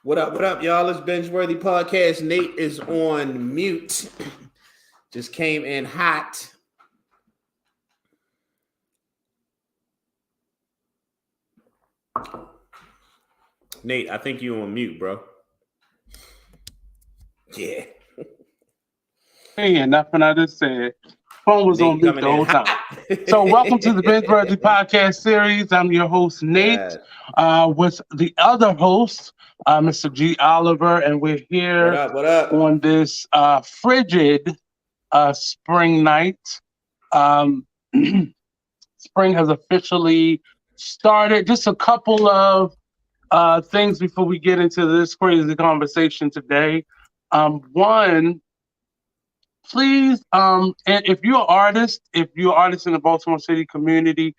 What up, y'all? It's Binge-Worthy Podcast. Nate is on mute. Just came in hot. Nate, I think you on mute, bro. Yeah. Hey, nothing I just said. Phone was on mute the whole time. So welcome to the Binge-Worthy Podcast series. I'm your host, Nate, with the other host, Mr. G. Oliver, and we're here what up? on this frigid spring night. Spring has officially started. Just a couple of things before we get into this crazy conversation today. One, please, and if you're an artist in the Baltimore City community,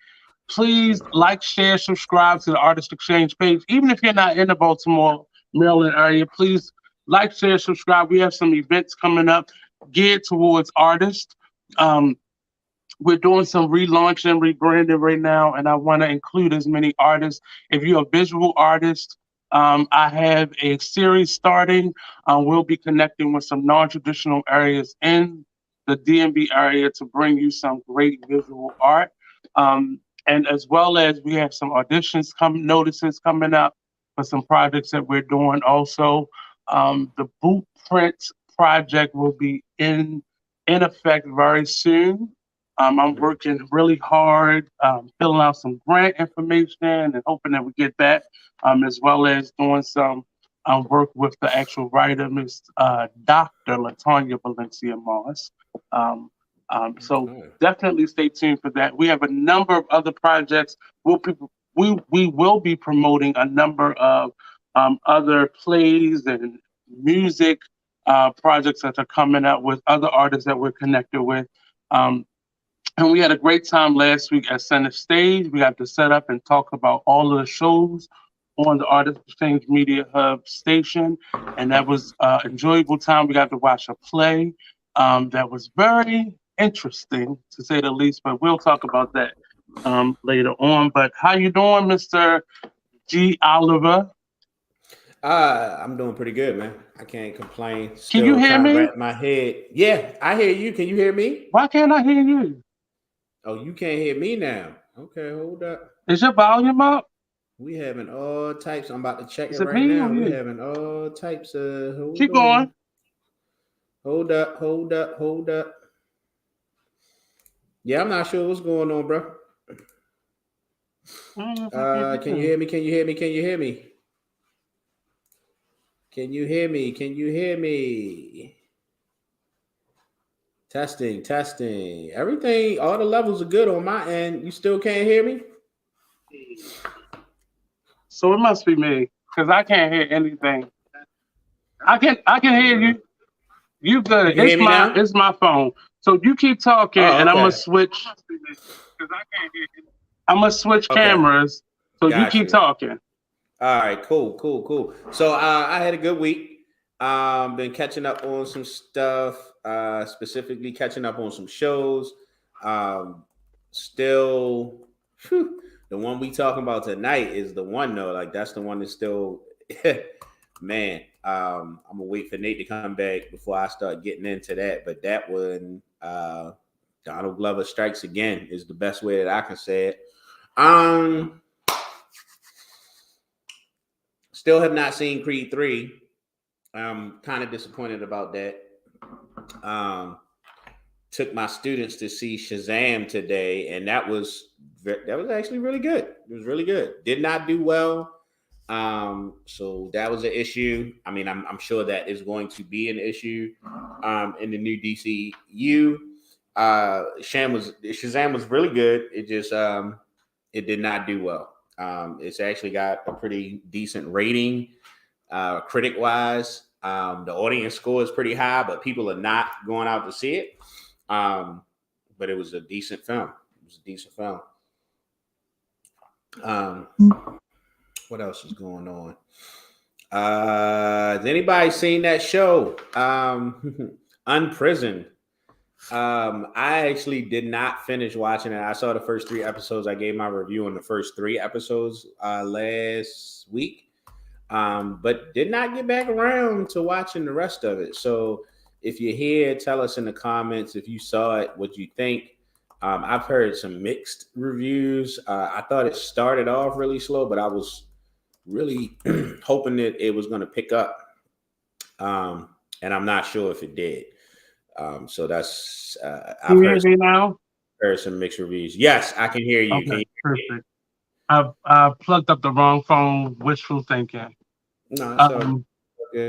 please like, share, subscribe to the Artist Exchange page. Even if you're not in the Baltimore, Maryland area, please like, share, subscribe. We have some events coming up geared towards artists. We're doing some relaunching, rebranding right now, and I want to include as many artists. If you're a visual artist, I have a series starting. We'll be connecting with some non-traditional areas in the DMV area to bring you some great visual art. And as well as we have some auditions notices coming up for some projects that we're doing also. The Blueprint project will be in effect very soon. I'm working really hard, filling out some grant information and hoping that we get that, as well as doing some work with the actual writer, Miss Dr. LaTanya Valencia Moss. So definitely stay tuned for that. We have a number of other projects. We will be promoting a number of other plays and music projects that are coming up with other artists that we're connected with. And we had a great time last week at Center Stage. We got to set up and talk about all of the shows on the Artist Exchange Media Hub station. And that was an enjoyable time. We got to watch a play that was very interesting, to say the least. But we'll talk about that later on. But how you doing, Mr. G. Oliver? I'm doing pretty good, man. I can't complain. Can you hear me? Wrap my head. Yeah, I hear you. Can you hear me? Why can't I hear you? Oh, you can't hear me now. Okay, hold up. Is your volume up? We having all types. I'm about to check it right now. We having all types of. Keep going. Hold up. Yeah, I'm not sure what's going on, bro. Can you hear me? Can you hear me? Testing. Everything, all the levels are good on my end. You still can't hear me? So it must be me, because I can't hear anything. I can hear you. You good. It's my phone. So you keep talking and I'm gonna switch. I'm gonna switch cameras, so you keep talking. All right, cool. So I had a good week. Been catching up on some stuff, specifically catching up on some shows. Still, the one we talking about tonight is the one though. Like that's the one that's still, man. I'm gonna wait for Nate to come back before I start getting into that. But that one, Donald Glover Strikes Again is the best way that I can say it. Still have not seen Creed 3. I'm kind of disappointed about that. Took my students to see Shazam today, and that was actually really good. It was really good. Did not do well. So that was an issue. I mean, I'm sure that is going to be an issue in the new DCU. Shazam was really good. It just it did not do well. It's actually got a pretty decent rating, critic wise. The audience score is pretty high, but people are not going out to see it. But it was a decent film. What else is going on? Has anybody seen that show? Unprisoned. I actually did not finish watching it. I saw the first 3 episodes. I gave my review on the first 3 episodes last week, but did not get back around to watching the rest of it. So if you're here, tell us in the comments if you saw it, what you think. I've heard some mixed reviews. I thought it started off really slow, but I was really hoping that it was going to pick up, and I'm not sure if it did. So that's I've heard some mixed reviews. Yes, I can hear you. Okay, perfect. I plugged up the wrong phone. Wishful thinking. No,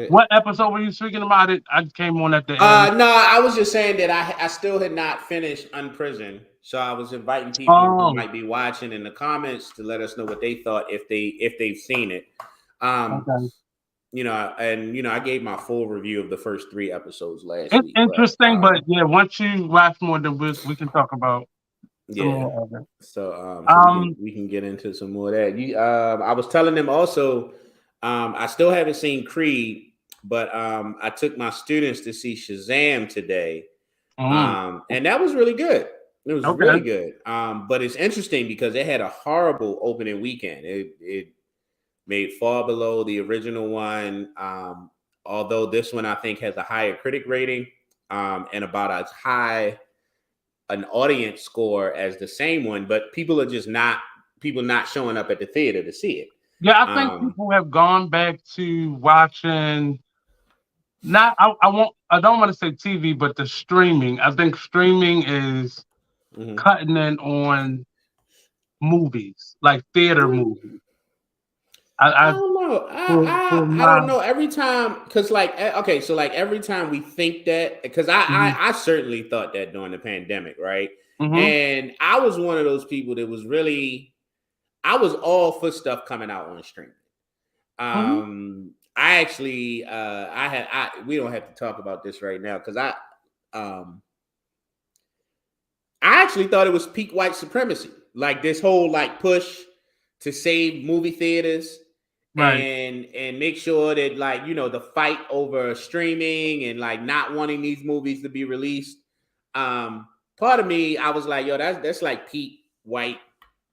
what episode were you speaking about? It I came on at the end. No, I was just saying that I still had not finished Unprisoned, so I was inviting people who might be watching in the comments to let us know what they thought if they've seen it. Okay. I gave my full review of the first 3 episodes last week. Interesting, but yeah, once you watch more, then we can talk about. So we can get into some more of that. I was telling them also, I still haven't seen Creed, but I took my students to see Shazam today, and that was really good. It was really good. But it's interesting because it had a horrible opening weekend. It made far below the original one, although this one I think has a higher critic rating and about as high an audience score as the same one, but people are just not showing up at the theater to see it. Yeah, I think people have gone back to watching. I don't want to say TV, but the streaming. I think streaming is cutting in on movies, like theater movies. I don't know. I don't know. Every time, because every time we think that, because I certainly thought that during the pandemic, right? And I was one of those people that was really, I was all for stuff coming out on streaming. I actually, we don't have to talk about this right now because I actually thought it was peak white supremacy, like this whole push to save movie theaters. Right. And make sure that the fight over streaming and not wanting these movies to be released. Part of me, I was like, yo, that's like peak white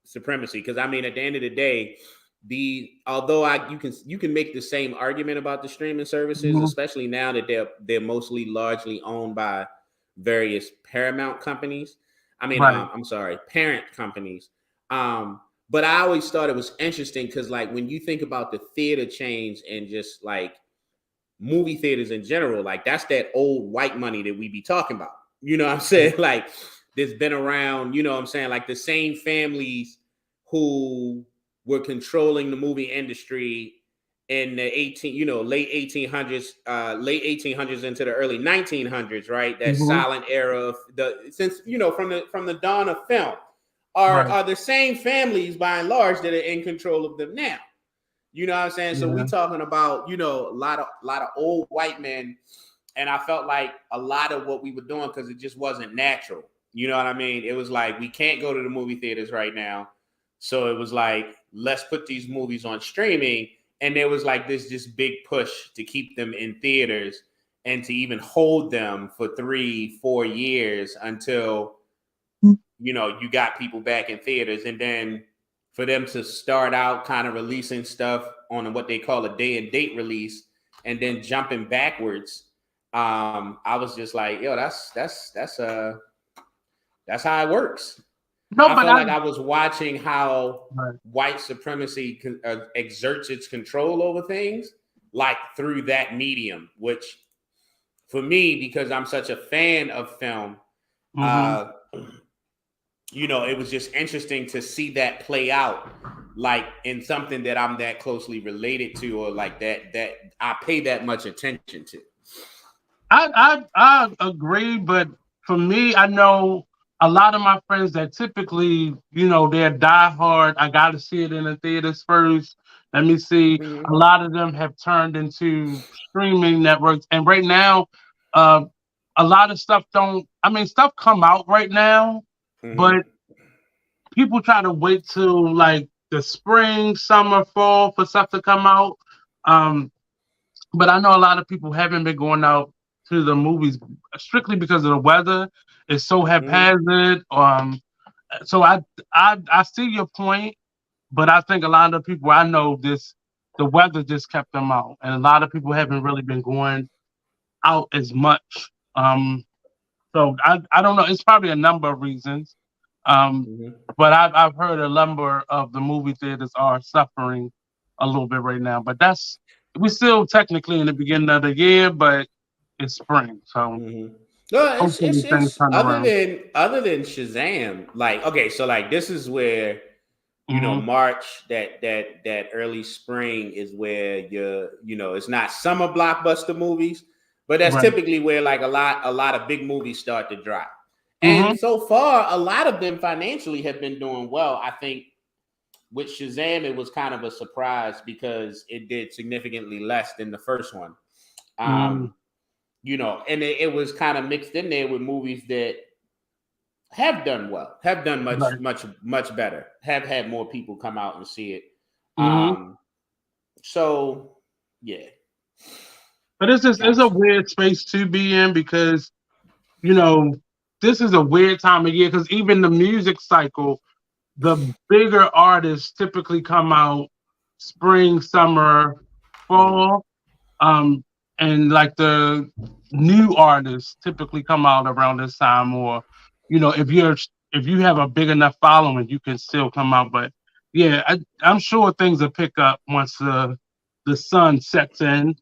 supremacy. Because I mean, at the end of the day, you can make the same argument about the streaming services, especially now that they're mostly largely owned by various Paramount companies. I mean, I'm sorry, parent companies. But I always thought it was interesting because, when you think about the theater chains and just movie theaters in general, that's that old white money that we be talking about. You know what I'm saying? There's been around, you know what I'm saying? The same families who were controlling the movie industry in the late 1800s into the early 1900s, right? That silent era of from the dawn of film. Are the same families by and large that are in control of them now. You know what I'm saying? So we talking about, a lot of old white men, and I felt like a lot of what we were doing because it just wasn't natural. You know what I mean? It was like we can't go to the movie theaters right now. So it was like, let's put these movies on streaming. And there was like this just big push to keep them in theaters and to even hold them for 3-4 years until, you know, you got people back in theaters. And then for them to start out kind of releasing stuff on what they call a day and date release and then jumping backwards. I was just like, yo, that's how it works. No, I but felt like I was watching how right. white supremacy exerts its control over things, like through that medium. Which, for me, because I'm such a fan of film, Mm-hmm. you know, it was just interesting to see that play out, like in something that I'm that closely related to, or like that I pay that much attention to. I agree, but for me, I know a lot of my friends that typically, they're diehard. I got to see it in the theaters first. Let me see. A Mm-hmm. lot of them have turned into streaming networks, and right now, uh, a lot of stuff don't. I mean, stuff come out right now, but Mm-hmm. people try to wait till like the spring, summer, fall for stuff to come out. Um, but I know a lot of people haven't been going out to the movies strictly because of the weather. It's so Mm-hmm. haphazard. So I see your point, but I think a lot of people I know the weather just kept them out, and a lot of people haven't really been going out as much. So I don't know. It's probably a number of reasons. Um, Mm-hmm. but I've heard a number of the movie theaters are suffering a little bit right now. But we're still technically in the beginning of the year, but it's spring, so Mm-hmm. No, hopefully things it's turn around. other than Shazam. Like, okay, so like this is where, you know, Hmm. March, that early spring is where you know, it's not summer blockbuster movies, but that's Right. typically where like a lot of big movies start to drop. Hmm. And so far, a lot of them financially have been doing well. I think with Shazam, it was kind of a surprise because it did significantly less than the first one. Hmm. Um, you know, and it was kind of mixed in there with movies that have done well, have done Right. much better, have had more people come out and see it. Hmm. Um, so yeah, But it's a gotcha. weird space to be in because you know this is a weird time of year because even the music cycle, the bigger artists typically come out spring, summer, Mm-hmm. fall. Um, and like the new artists typically come out around this time, or if you have a big enough following, you can still come out. But yeah, I'm sure things will pick up once the sun sets in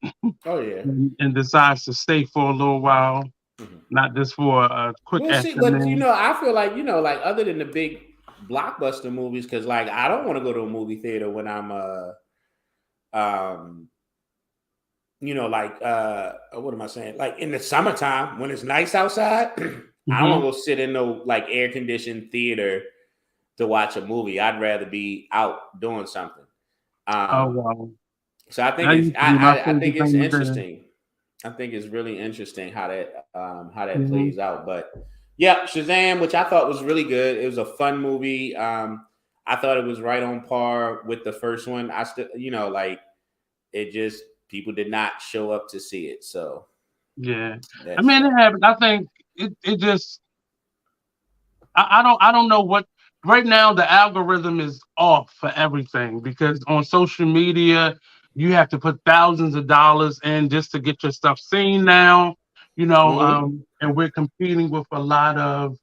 Oh yeah. and decides to stay for a little while, Mm-hmm. not just for a quick We'll see, but you afternoon. know, I feel like, you know, like other than the big blockbuster movies, because like I don't want to go to a movie theater when I'm um you know, like what am I saying? Like in the summertime when it's nice outside, I don't want Hmm. to go sit in no like air conditioned theater to watch a movie. I'd rather be out doing something. Oh Um, wow, so I think that it's used to be my I think favorite it's thing to do. interesting. I think it's really interesting how that Hmm. plays out. But yeah, Shazam, which I thought was really good. It was a fun movie. I thought it was right on par with the first one. I still, you know, like it just people did not show up to see it. So Yeah, I that's mean it that. happened. I think it just I don't know what right now the algorithm is off for everything because on social media you have to put thousands of dollars in just to get your stuff seen now, Mm-hmm. and we're competing with a lot of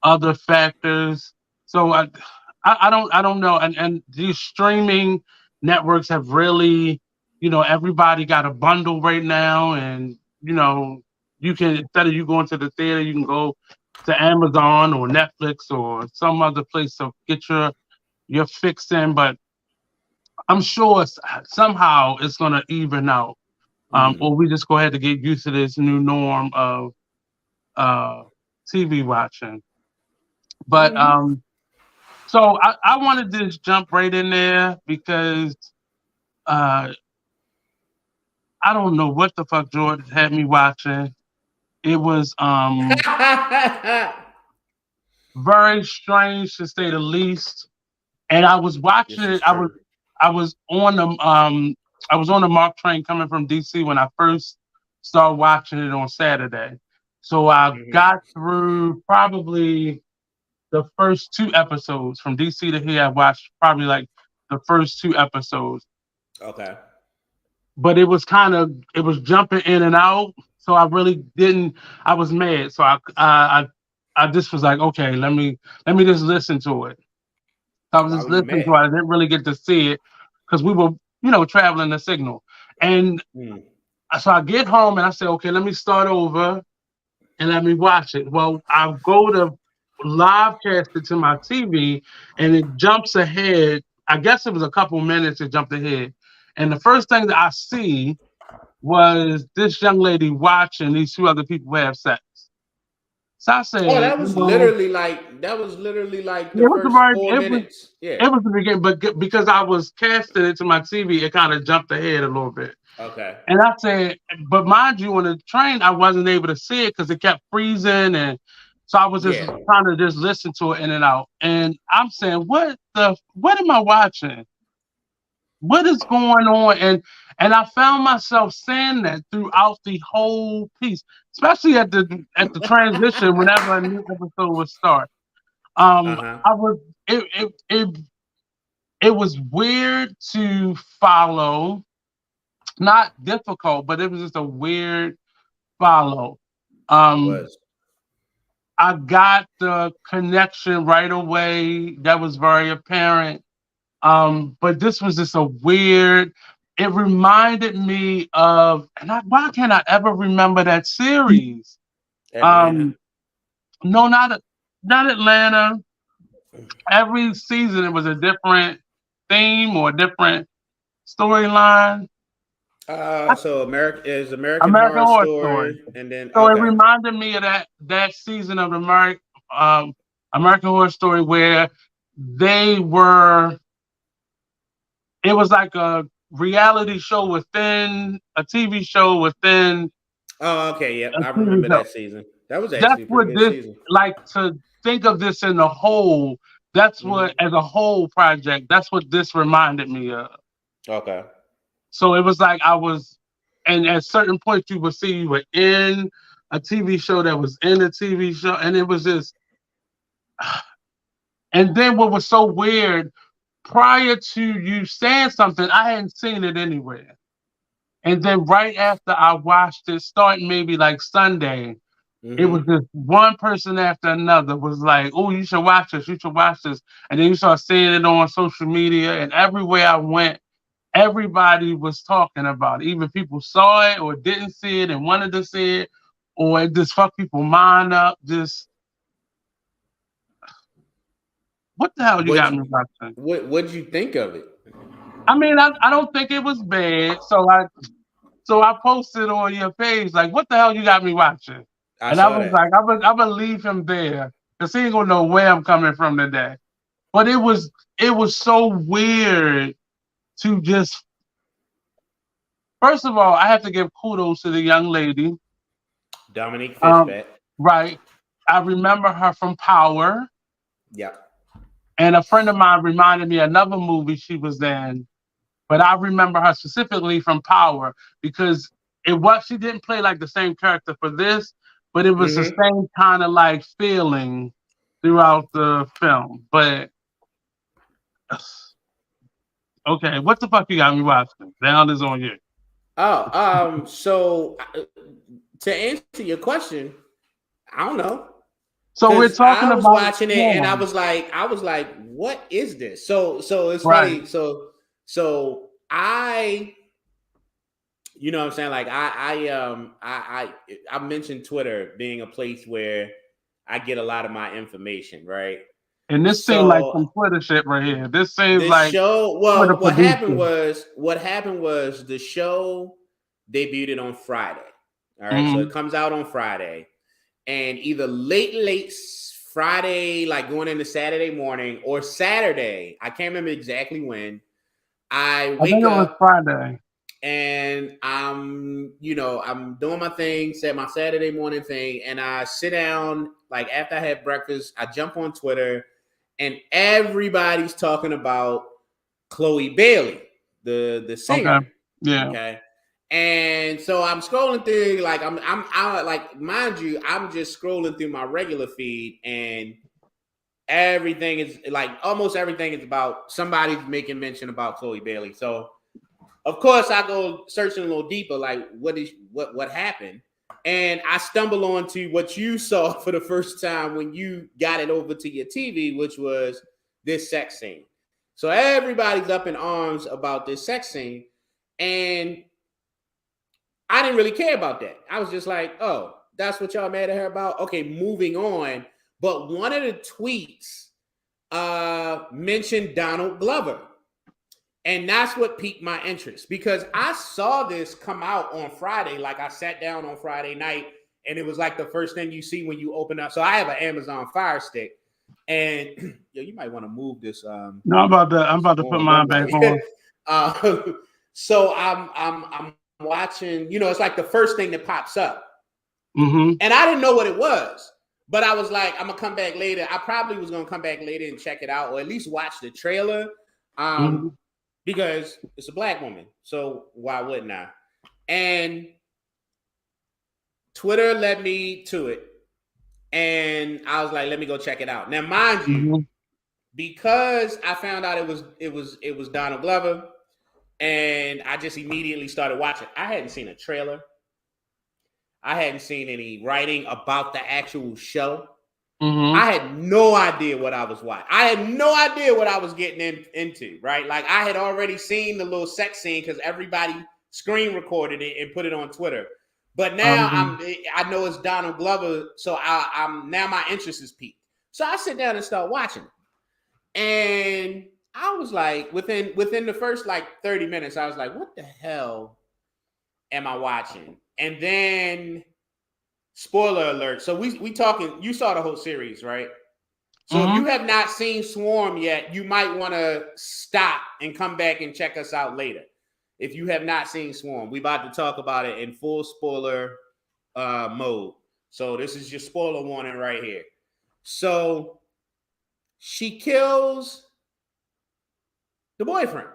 other factors. So I don't know, and these streaming networks have really, everybody got a bundle right now, and you can instead of you going to the theater, you can go to Amazon or Netflix or some other place to get your fix in. But I'm sure somehow it's gonna even out, Mm-hmm. or we just go ahead to get used to this new norm of uh, TV watching. But Mm-hmm. so I wanted to just jump right in there because uh, I don't know what the fuck George had me watching. It was very strange to say the least. And I was watching This is it. true. I was on the I was on the Mark train coming from DC when I first started watching it on Saturday. So I Mm-hmm. got through probably the first two episodes from DC to here. I watched probably like the first two episodes, Okay. but it was jumping in and out. So I really didn't. I was mad. So I just was like, okay, let me just listen to it. So I was Why just were you listening to mad? it. I didn't really get to see it because we were, traveling the signal. And Mm. so I get home and I say, okay, let me start over and let me watch it. Well, I go to live cast it to my TV and it jumps ahead. I guess it was a couple minutes it jumped ahead. And the first thing that I see was this young lady watching these two other people have sex. So I Oh, said, that was literally like the it was first about, 4 minutes. Yeah. it was the beginning, but because I was casting it to my TV, it kind of jumped ahead a little bit. Okay. And I said, but mind you, on the train, I wasn't able to see it because it kept freezing. And so I was just Yeah. trying to just listen to it in and out. And I'm saying, what am I watching? What is going on? And I found myself saying that throughout the whole piece, especially at the transition whenever a new episode would start. Uh-huh. I was it was weird to follow, not difficult, but it was just a weird follow. It Um, was. I got the connection right away. That was very apparent. But this was just a weird. It reminded me of, why can't I ever remember that series? Atlanta. Um, no, not Atlanta. Every season it was a different theme or a different storyline. So American American Horror Horror Story. Story, and then So it okay. reminded me of that season of um, American Horror Story where they were. It was like a reality show within a TV show within Oh, okay. Yep, a I TV remember show. that season. That was That's actually a pretty what good this season. like to think of this in the whole. That's what Hmm. as a whole project. That's what this reminded me of. Okay. So it was like I was, and at certain points you would see you were in a TV show that was in a TV show, and it was just. And then what was so weird, prior to you saying something, I hadn't seen it anywhere. And then right after I watched it, starting maybe like Sunday, it was Hmm. just one person after another was like, "Oh, you should watch this. You should watch this." And then you start seeing it on social media, and everywhere I went, everybody was talking about it. Either people saw it or didn't see it and wanted to see it, or it just fucked people's mind up. Just what the hell you What got me watching? what'd you think of it? I mean, I don't think it was bad. So I posted on your page like, "What the hell you got me watching?" I And I saw was that. like, I'm gonna leave him there because he ain't gonna know where I'm coming from today. But it was so weird to just. First of all, I have to give kudos to the young lady. Dominique Um, Fishback. right. I remember her from Power, Yep. and a friend of mine reminded me of another movie she was in. But I remember her specifically from Power because she didn't play like the same character for this, but it was the Hmm. same kind of like feeling throughout the film. But okay, what the fuck you got me watching? Down is on you. So to answer your question, I don't know. So we're Cause talking I was about watching it and porn, I was like, what is this? So it's right? funny. So I, you know what I'm saying? Like I mentioned Twitter being a place where I get a lot of my information, right? And this seems like So some Twitter shit right here. This seems the like show, Twitter well, producer. what happened was the show debuted on Friday. All right, so it Mm-hmm. comes out on Friday, and either late Friday, like going into Saturday morning, or Saturday, I can't remember exactly when. I I think wake it was up Friday. and I'm doing my thing, said my Saturday morning thing, and I sit down, like after I had breakfast, I jump on Twitter, and everybody's talking about Chloe Bailey, the singer. Okay. Yeah. Okay. And so I'm scrolling through, like I like, mind you, I'm just scrolling through my regular feed, and everything is like, almost everything is about somebody's making mention about Chloe Bailey. So of course I go searching a little deeper, like what happened. And I stumble onto what you saw for the first time when you got it over to your TV, which was this sex scene. So everybody's up in arms about this sex scene. And I didn't really care about that. I was just like, oh, that's what y'all mad at her about? Okay, moving on. But one of the tweets mentioned Donald Glover. And that's what piqued my interest, because I saw this come out on Friday. Like, I sat down on Friday night, and it was like the first thing you see when you open up. So I have an Amazon Fire Stick, and you might want to move this. No, I'm about to put mine back on. So I'm watching. It's like the first thing that pops up, Mm-hmm. and I didn't know what it was. But I was like, I'm gonna come back later. I probably was gonna come back later and check it out, or at least watch the trailer. Because it's a black woman, so why wouldn't I? And Twitter led me to it, and I was like, let me go check it out. Now, mind you, because I found out it was Donald Glover, and I just immediately started watching. I hadn't seen a trailer. I hadn't seen any writing about the actual show. I had no idea what I was watching. I had no idea what I was getting into, right? Like, I had already seen the little sex scene because everybody screen recorded it and put it on Twitter. But now I know it's Donald Glover, so I'm now my interest is peaked. So I sit down and start watching it. And I was like, within the first like 30 minutes, I was like, what the hell am I watching? And then, spoiler alert. So we talking, you saw the whole series, right? So if you have not seen Swarm yet, you might want to stop and come back and check us out later. If you have not seen Swarm, we about to talk about it in full spoiler mode. So this is your spoiler warning right here. So she kills the boyfriend.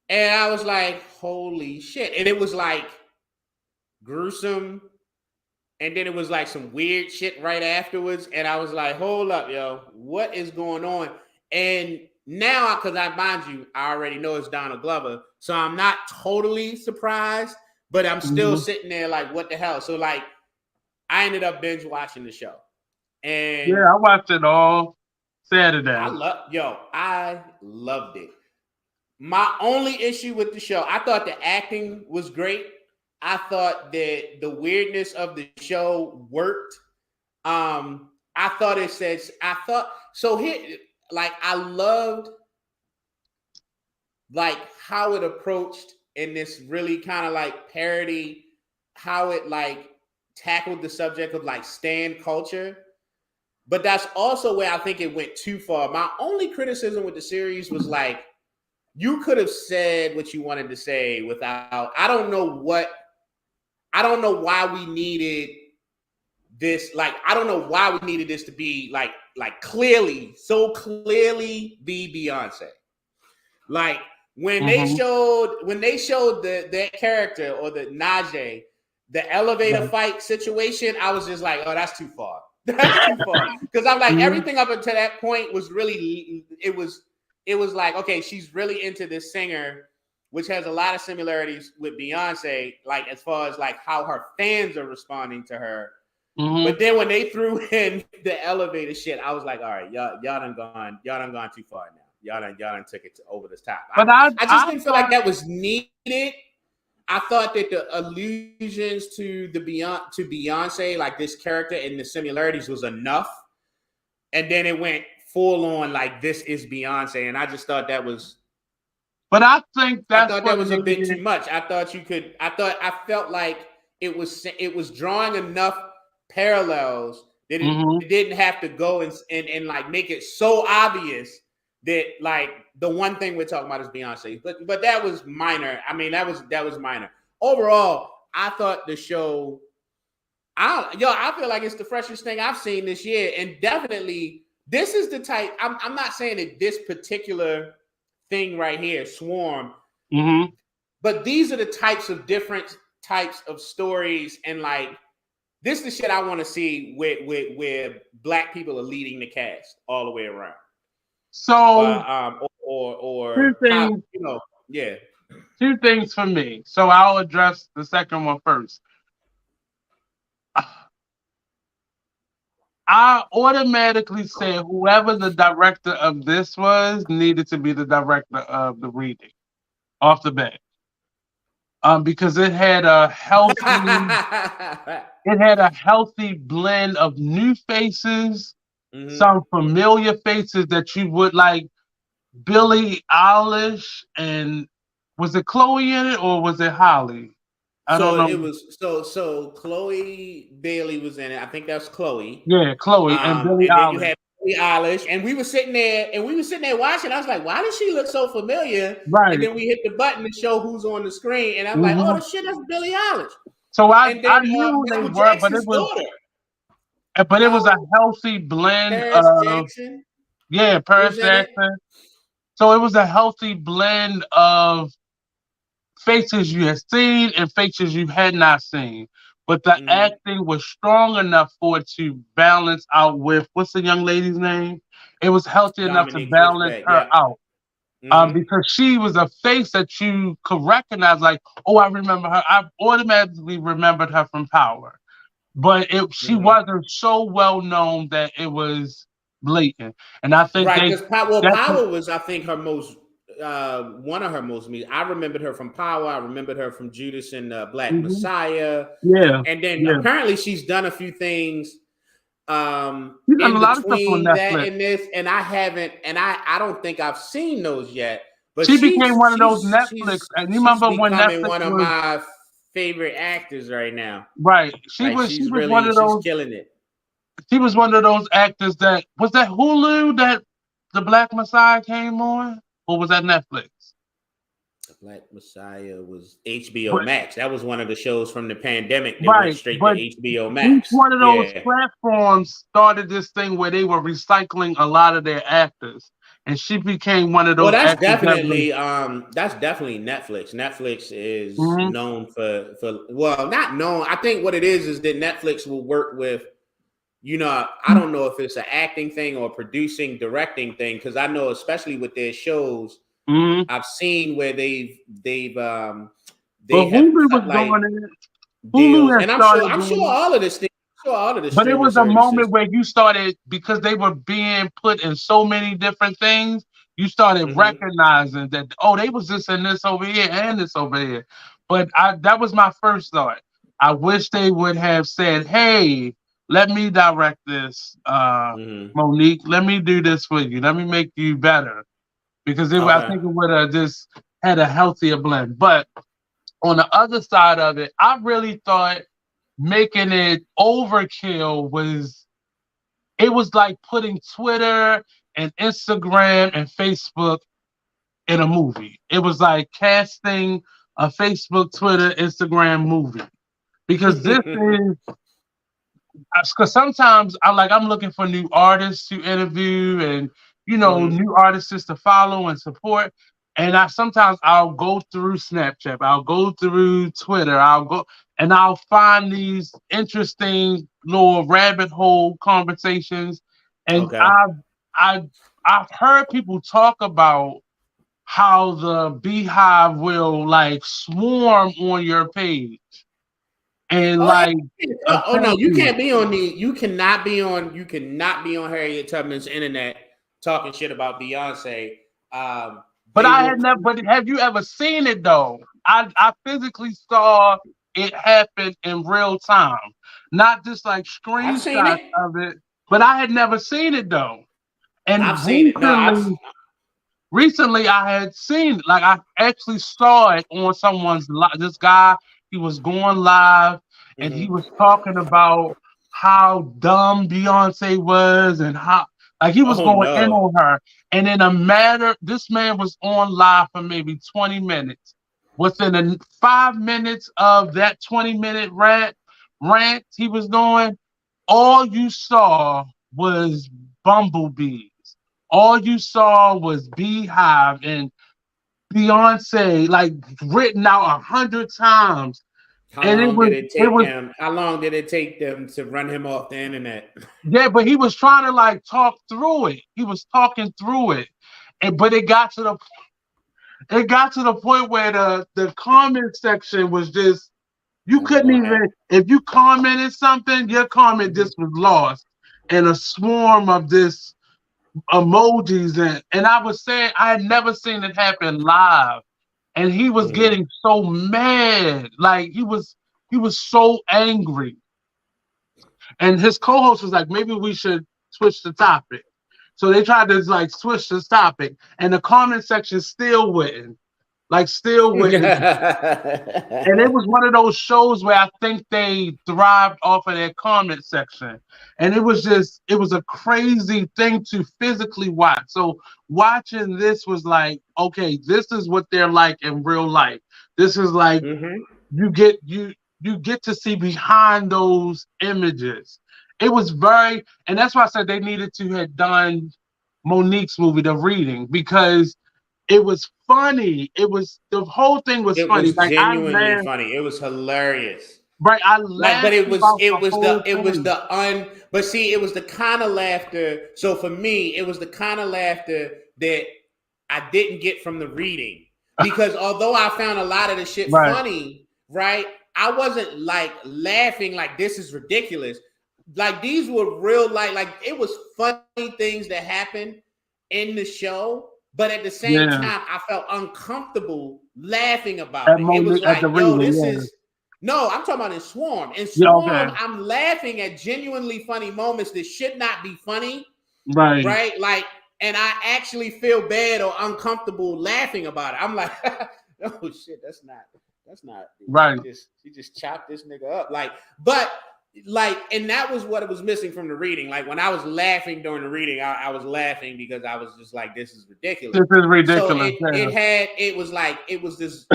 And I was like, holy shit. And it was like gruesome. And then it was like some weird shit right afterwards. And I was like, hold up, yo, what is going on? And now, because mind you, I already know it's Donald Glover. So I'm not totally surprised, but I'm still sitting there like, what the hell? So like, I ended up binge watching the show. And yeah, I watched it all Saturday. I loved it. My only issue with the show, I thought the acting was great. I thought that the weirdness of the show worked. I loved like how it approached in this really kind of like parody, how it like tackled the subject of like stan culture. But that's also where I think it went too far. My only criticism with the series was like, you could have said what you wanted to say without, I don't know why we needed this. Like, I don't know why we needed this to be like so clearly be Beyonce. Like when they showed that character, or the Najee, the elevator fight situation, I was just like, oh, that's too far. That's too far. Because I'm like, everything up until that point was really, it was like, okay, she's really into this singer, which has a lot of similarities with Beyonce, like as far as like how her fans are responding to her. But then when they threw in the elevator shit, I was like, all right, y'all done gone too far now. Y'all done took it over the top. But I just didn't feel like that was needed. I thought that the allusions to Beyonce, like this character and the similarities, was enough. And then it went full on like, this is Beyonce, and I just thought that was. But I think that was a bit too much. I felt like it was drawing enough parallels that it didn't have to go and like make it so obvious that like the one thing we're talking about is Beyonce, but that was minor. I mean, that was minor. Overall, I thought the show. I feel like it's the freshest thing I've seen this year, and definitely this is the type. I'm not saying that this particular thing right here, Swarm, but these are the types of different types of stories, and like this is the shit I want to see where black people are leading the cast all the way around. So, or how, yeah. Two things for me. So I'll address the second one first. I automatically said whoever the director of this was needed to be the director of the reading off the bat. Because it had a healthy blend of new faces, some familiar faces that you would like. Billie Eilish, and was it Chloe in it or was it Holly? I don't know. It was so Chloe Bailey was in it. I think that's Chloe. Yeah, Chloe and Billie Eilish. Then you had Billie Eilish, and we were sitting there watching. I was like, why does she look so familiar? Right. And then we hit the button to show who's on the screen, and I'm like, oh shit, that's Billie Eilish. So I knew they were, but it was a healthy blend of Paris Jackson. So it was a healthy blend of faces you had seen and faces you had not seen. But the acting was strong enough for it to balance out with, what's the young lady's name? It was healthy enough to balance her out. Because she was a face that you could recognize, like, oh, I remember her. I automatically remembered her from Power. But she wasn't so well known that it was blatant. And I think Power was, I think, her most one of her most music. I remembered her from Power. I remembered her from Judas and Black Messiah. Yeah. And then apparently she's done a few things she's done a lot of stuff on Netflix. That and this, and I haven't, and I don't think I've seen those yet. But she became one of those Netflix, and you remember when Netflix one of my favorite actors right now. Right. She was one of those, she's killing it. She was one of those actors that Hulu that the Black Messiah came on, or was that Netflix? The Black Messiah was HBO Max. That was one of the shows from the pandemic that went straight to HBO Max. Each one of those platforms started this thing where they were recycling a lot of their actors, and she became one of those. Well, that's definitely Netflix. Netflix is known for not known. I think what it is that Netflix will work with. I don't know if it's an acting thing or producing, directing thing, because I know, especially with their shows, I've seen where they've Hulu was doing it. Hulu and I'm sure all of this thing. But it was a moment where you started, because they were being put in so many different things, you started recognizing that, they was this and this over here and this over here. But that was my first thought. I wish they would have said, hey, let me direct this, Monique. Let me do this for you. Let me make you better. Because I think it would have just had a healthier blend. But on the other side of it, I really thought making it overkill was like putting Twitter and Instagram and Facebook in a movie. It was like casting a Facebook, Twitter, Instagram movie. Because this is... Because sometimes I'm looking for new artists to interview and new artists to follow and support, and I'll go through Snapchat, I'll go through Twitter, I'll find these interesting little rabbit hole conversations, and I've heard people talk about how the Beehive will swarm on your page. And you cannot be on Harriet Tubman's internet talking shit about Beyonce. But have you ever seen it though? I physically saw it happen in real time, not just like screenshots of it. But I had never seen it though. And I've seen it. No, recently I had seen it. I actually saw it on this guy. He was going live and he was talking about how dumb Beyonce was and how Like he was Oh going in no. on her. And in a matter, this man was on live for maybe 20 minutes. Within 5 minutes of that 20-minute rant he was doing, all you saw was bumblebees. All you saw was beehive and Beyonce, like written out 100 times. How And long did it it take was, him? How long did it take them to run him off the internet? yeah, but he was trying to like talk through it. He was talking through it. But it got to the point where the comment section was just, you It was couldn't going even, at. if you commented something, your comment Mhm. just was lost in a swarm of this emojis. And I was saying I had never seen it happen live. And he was Mhm. getting so mad. Like he was so angry. And his co-host was like, maybe we should switch the topic. So they tried to like switch this topic. And the comment section still wouldn't. Like still wouldn't. And it was one of those shows where I think they thrived off of their comment section. And it was a crazy thing to physically watch. So watching this was like, okay, this is what they're like in real life. This is like Mhm. you get to see behind those images. It was and that's why I said they needed to have done Monique's movie, The Reading, because it was funny. The whole thing was It funny. was Like I genuinely laughed, funny. It was hilarious. right? I Like, but laughed about the whole it was thing. the but see, it was the kind of laughter. So for me, it was the kind of laughter that I didn't get from the reading. Because although I found a lot of the shit Right. funny, right? I wasn't like laughing like this is ridiculous. Like these were real like it was funny things that happened in the show, but at the same Yeah. time, I felt uncomfortable laughing about At it. It was Monique at like, the yo, reading. this Yeah. is no, I'm talking about in Swarm. In Yeah. Okay. Swarm, I'm laughing at genuinely funny moments that should not be funny, Right. right? Like, and I actually feel bad or uncomfortable laughing about it. I'm like, oh shit, that's not. Right. She just chopped this nigga up. Like, but like, and that was what it was missing from the reading. Like when I was laughing during the reading, I was laughing because I was just like, this is ridiculous. This is So ridiculous. Yeah. it was like it was this,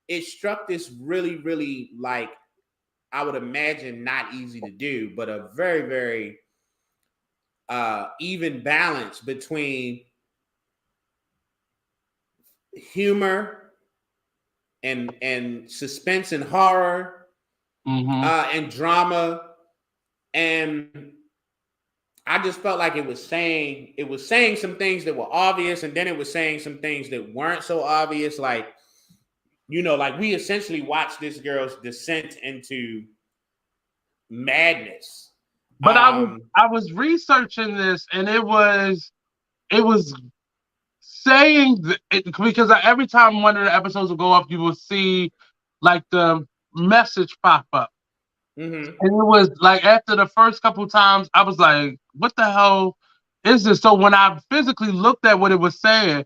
it struck this really, really like I would imagine not easy to do, but a very, very even balance between humor and suspense and horror Mm-hmm. and drama. And I just felt like it was saying some things that were obvious, and then it was saying some things that weren't so obvious. Like, like we essentially watched this girl's descent into madness. But I was researching this, and it was saying because every time one of the episodes will go up, you will see like the message pop up. Mm-hmm. And it was like after the first couple times, I was like, what the hell is this? So when I physically looked at what it was saying,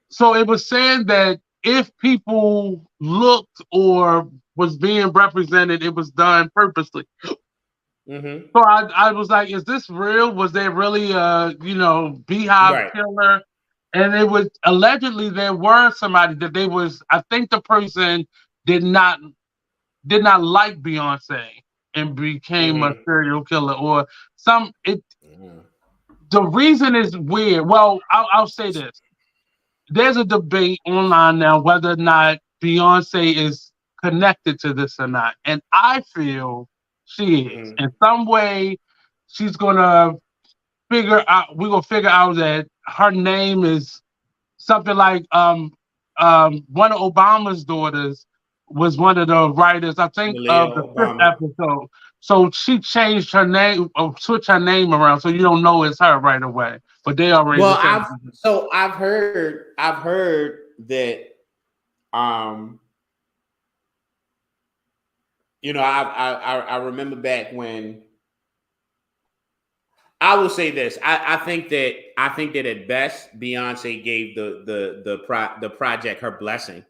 so it was saying that if people looked or was being represented, it was done purposely. Mm-hmm. So I was like, is this real? Was there really a, beehive Right. killer? And it was allegedly there were somebody that I think the person did not like Beyonce and became a Mm-hmm. serial killer or some it Mm-hmm. the reason is weird. Well, I'll say this. There's a debate online now whether or not Beyonce is connected to this or not. And I feel she is. Mm-hmm. In some way, she's gonna we're gonna figure out that her name is something like one of Obama's daughters was one of the writers, I think, Malia of the fifth Obama. episode. So she changed her name or switched her name around, so you don't know it's her right away. But they already Well, decided. I've heard that um I remember back when I will say this. I think that at best Beyonce gave the project her blessing.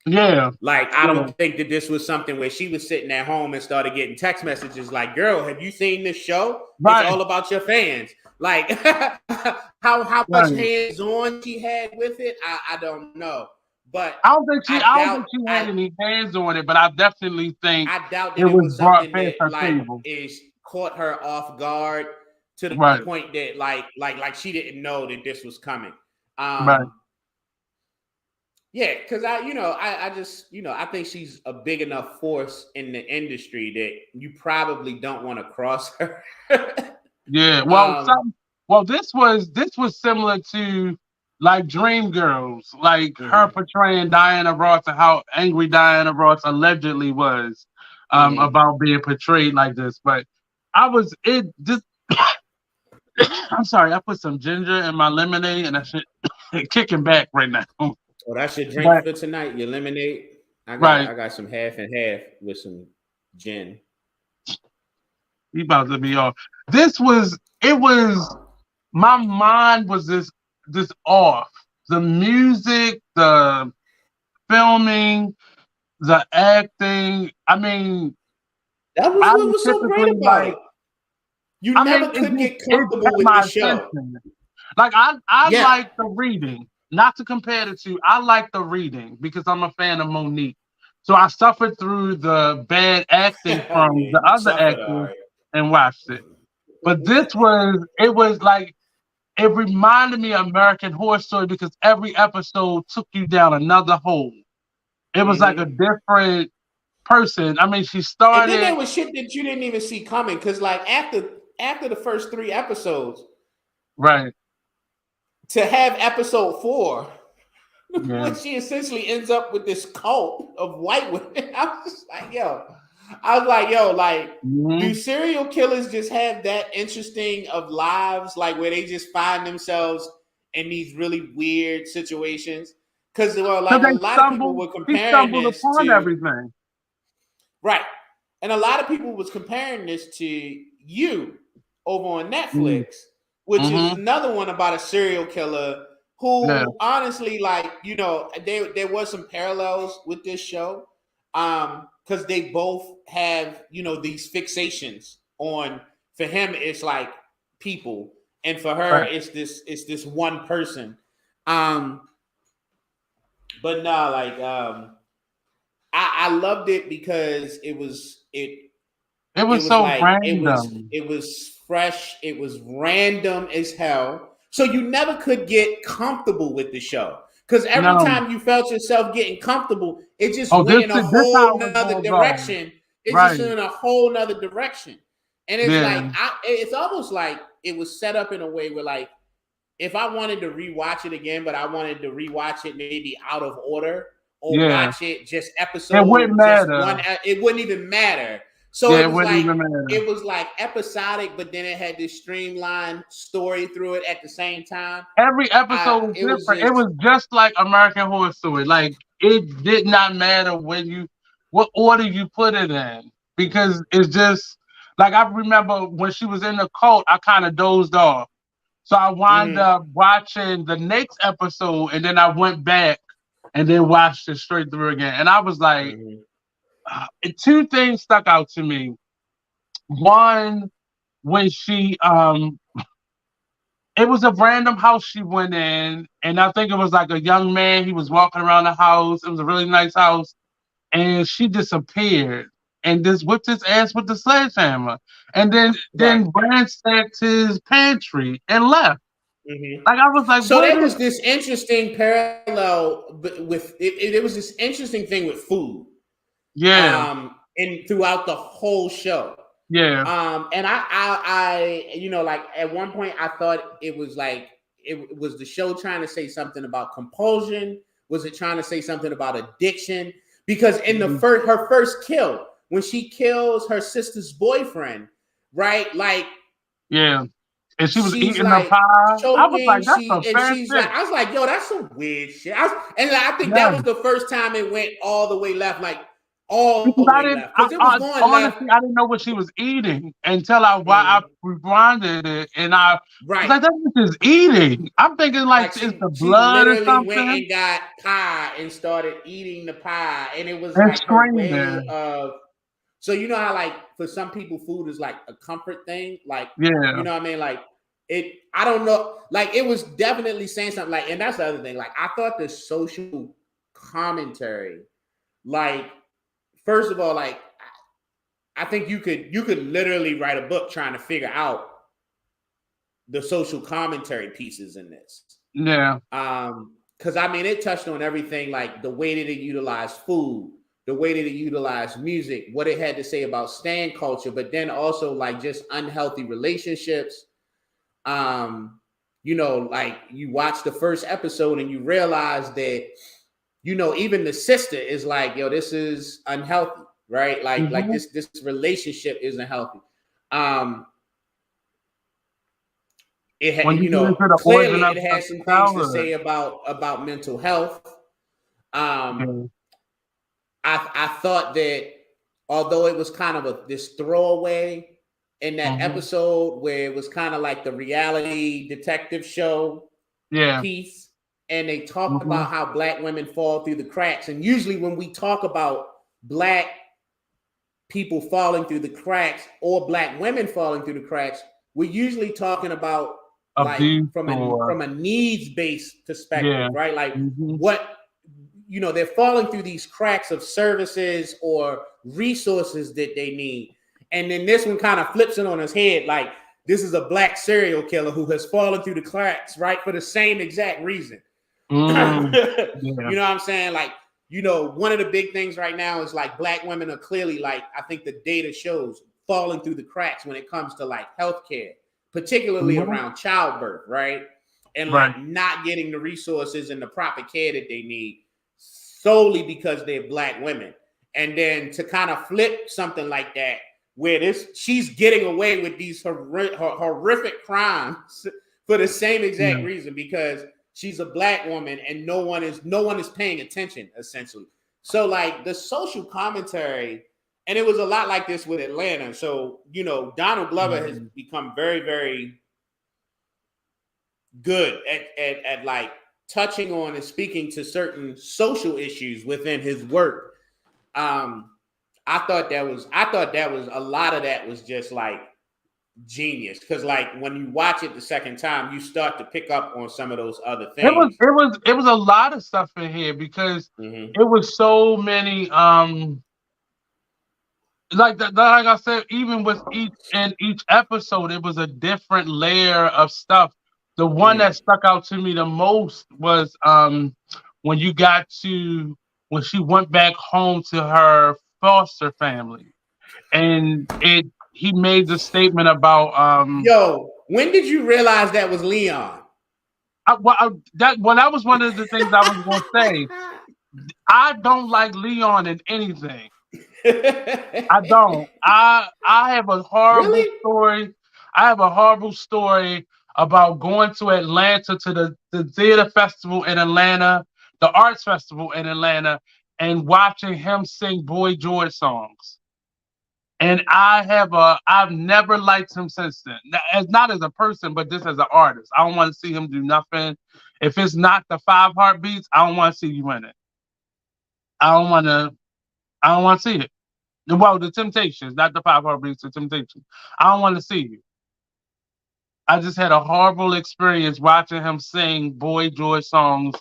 Yeah. Like, I don't think that this was something where she was sitting at home and started getting text messages like, "Girl, have you seen this show? It's Right. all about your fans." Like, how much hands on she had with it, I don't know. But I don't think she had I any hands on it, but I definitely think doubt it that it was was brought something past that her like table. is caught her off guard to the Right. point that like she didn't know that this was coming. Right. Yeah, because I just I think she's a big enough force in the industry that you probably don't want to cross her. Yeah. Well, this was similar to like Dreamgirls, like her portraying Diana Ross and how angry Diana Ross allegedly was about being portrayed like this. But I was it just I'm sorry, I put some ginger in my lemonade and that shit kicking back right now. Oh, that's your drink for tonight, your lemonade. I got some half and half with some gin. You about to be off. My mind was this off. The music, the filming, the acting. I mean, that was what was so great about it. You never could get comfortable with the show. Like I like the reading. Not to compare the two, I like the reading because I'm a fan of Monique. So I suffered through the bad acting from the other actors and watched it. But it was like, it reminded me of American Horror Story because every episode took you down another hole. It was like a different person. I mean, she started. And then there was shit that you didn't even see coming because, like, after the first 3 episodes, right, to have episode 4, when she essentially ends up with this cult of white women, I was just like, do serial killers just have that interesting of lives, like where they just find themselves in these really weird situations? Because a lot of people were comparing this to everything. Right. And a lot of people was comparing this to You over on Netflix, which is another one about a serial killer who honestly, like, there was some parallels with this show. Because they both have, these fixations on, for him, it's like people, and for her, it's this one person. But no, like, I loved it because it was so like random. it was fresh, it was random as hell. So you never could get comfortable with the show. Because every time you felt yourself getting comfortable, it just went in a whole nother direction. It's just in a whole nother direction. And it's like it's almost like it was set up in a way where, like, if I wanted to rewatch it again, but I wanted to rewatch it maybe out of order, or watch it just episode, it wouldn't even matter. So it was like episodic, but then it had this streamlined story through it at the same time. Every episode was different. It was just like American Horror Story. Like, it did not matter what order you put it in, because it's just like, I remember when she was in the cult, I kind of dozed off. So I wound up watching the next episode, and then I went back and then watched it straight through again. And I was like, 2 things stuck out to me. One, when she it was a random house she went in, and I think it was like a young man. He was walking around the house. It was a really nice house, and she disappeared and just whipped his ass with the sledgehammer, and then ransacked his pantry and left. Like, I was like, so there was this interesting parallel with it. It was this interesting thing with food. And throughout the whole show. And I like, at one point I thought it was like, it was the show trying to say something about compulsion. Was it trying to say something about addiction? Because in the her first kill, when she kills her sister's boyfriend, right? Like, and she was eating her pie. Choking, I was like, that's some fair shit. I was like, yo, that's some weird shit. I think that was the first time it went all the way left. Like, all the Because way left because it was going left. honestly, I didn't know what she was eating until I Mm, rewinded it, and I was right. like, "That bitch is eating." I'm thinking like Like it's the she blood or literally went something, and got pie and started eating the pie, and it was and like her way screaming. of. So you know how like for some people food is like a comfort thing, like you Yeah. know what I mean, like it. I don't know, like it was definitely saying something like, and that's the other thing. Like I thought the social commentary, like first of all, like I think you could literally write a book trying to figure out the social commentary pieces in this. Yeah. Because I mean, it touched on everything like the way that it utilized food, the way that it utilized music, what it had to say about stand culture, but then also like just unhealthy relationships. Um, like you watch the first episode and you realize that, even the sister is like, yo, this is unhealthy, right? Like Hmm. this relationship isn't healthy. Um, it had, When you get into the clearly origin it of has some things to childhood. say about mental health. Um, Yeah. I thought that although it was kind of this throwaway in that Hmm. episode where it was kind of like the reality detective show Yeah. piece, and they talked Hmm. about how black women fall through the cracks. And usually when we talk about black people falling through the cracks or black women falling through the cracks, we're usually talking about like Abuse from a or from a needs based perspective, yeah. right? Like Hmm. what they're falling through these cracks of services or resources that they need. And then this one kind of flips it on his head, like this is a black serial killer who has fallen through the cracks, right, for the same exact reason. you Mm. know Yeah. what I'm saying? Like, one of the big things right now is like black women are clearly, like, I think the data shows, falling through the cracks when it comes to like healthcare, particularly Hmm. around childbirth, right? And Right. like not getting the resources and the proper care that they need solely because they're black women. And then to kind of flip something like that, where she's getting away with these horrific crimes for the same exact Yeah. reason, because she's a black woman and no one is paying attention, essentially. So like the social commentary, and it was a lot like this with Atlanta. So Donald Glover has Mhm. become very, very good at like touching on and speaking to certain social issues within his work. Um, I thought that was a lot of that was just like genius, because like when you watch it the second time, you start to pick up on some of those other It was things. it was it was a lot of stuff in here because Mm-hmm. it was so many like that, like I said, even with each episode, it was a different layer of stuff. The one that Mm. stuck out to me the most was when you got to when she went back home to her foster family, and it he made the statement about Yo, when did you realize that was Leon? that was one of the things I was going to say. I don't like Leon in anything. I don't. I have a horrible Really? story. I have a horrible story about going to Atlanta to the theater festival in Atlanta, the arts festival in Atlanta, and watching him sing Boy George songs. And I've never liked him since then. As not as a person, but just as an artist. I don't want to see him do nothing. If it's not the Five Heartbeats, I don't want to see you in it. I don't want to. I don't want to see it. Well, the Temptations, not the Five Heartbeats, the Temptations. I don't want to see you. I just had a horrible experience watching him sing Boy George songs.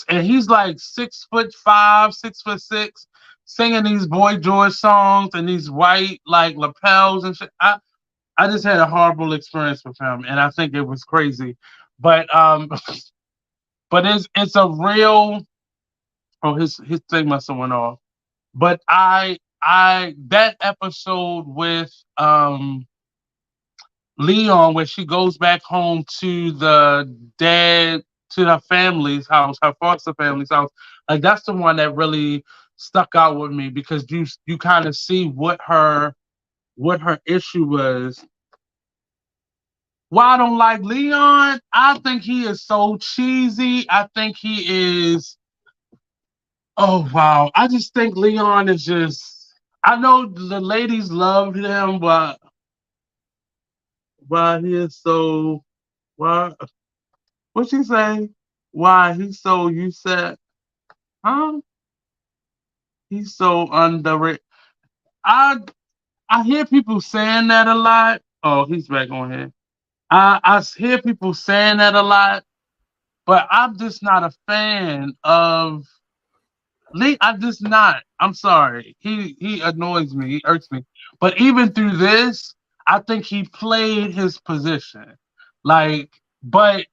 And he's like 6'5", 6'6", singing these Boy George songs and these white like lapels and shit. I just had a horrible experience with him, and I think it was crazy. But but it's a real. Oh, his thing must have went off. But I that episode with Leon, where she goes back home to the dad, to her family's house, her foster family's house, like that's the one that really stuck out with me because you kind of see what her issue was. Why I don't like Leon? I think he is so cheesy. I think he is Oh wow. I just think Leon is just I know the ladies love him, but why he is so why what you say? Why he's so you said huh? He's so underrated. I I hear people saying that a lot. Oh, he's back on here. I hear people saying that a lot, but I'm just not a fan of Lee. I'm just not. I'm sorry. He annoys me. He irks me. But even through this, I think he played his position. Like, but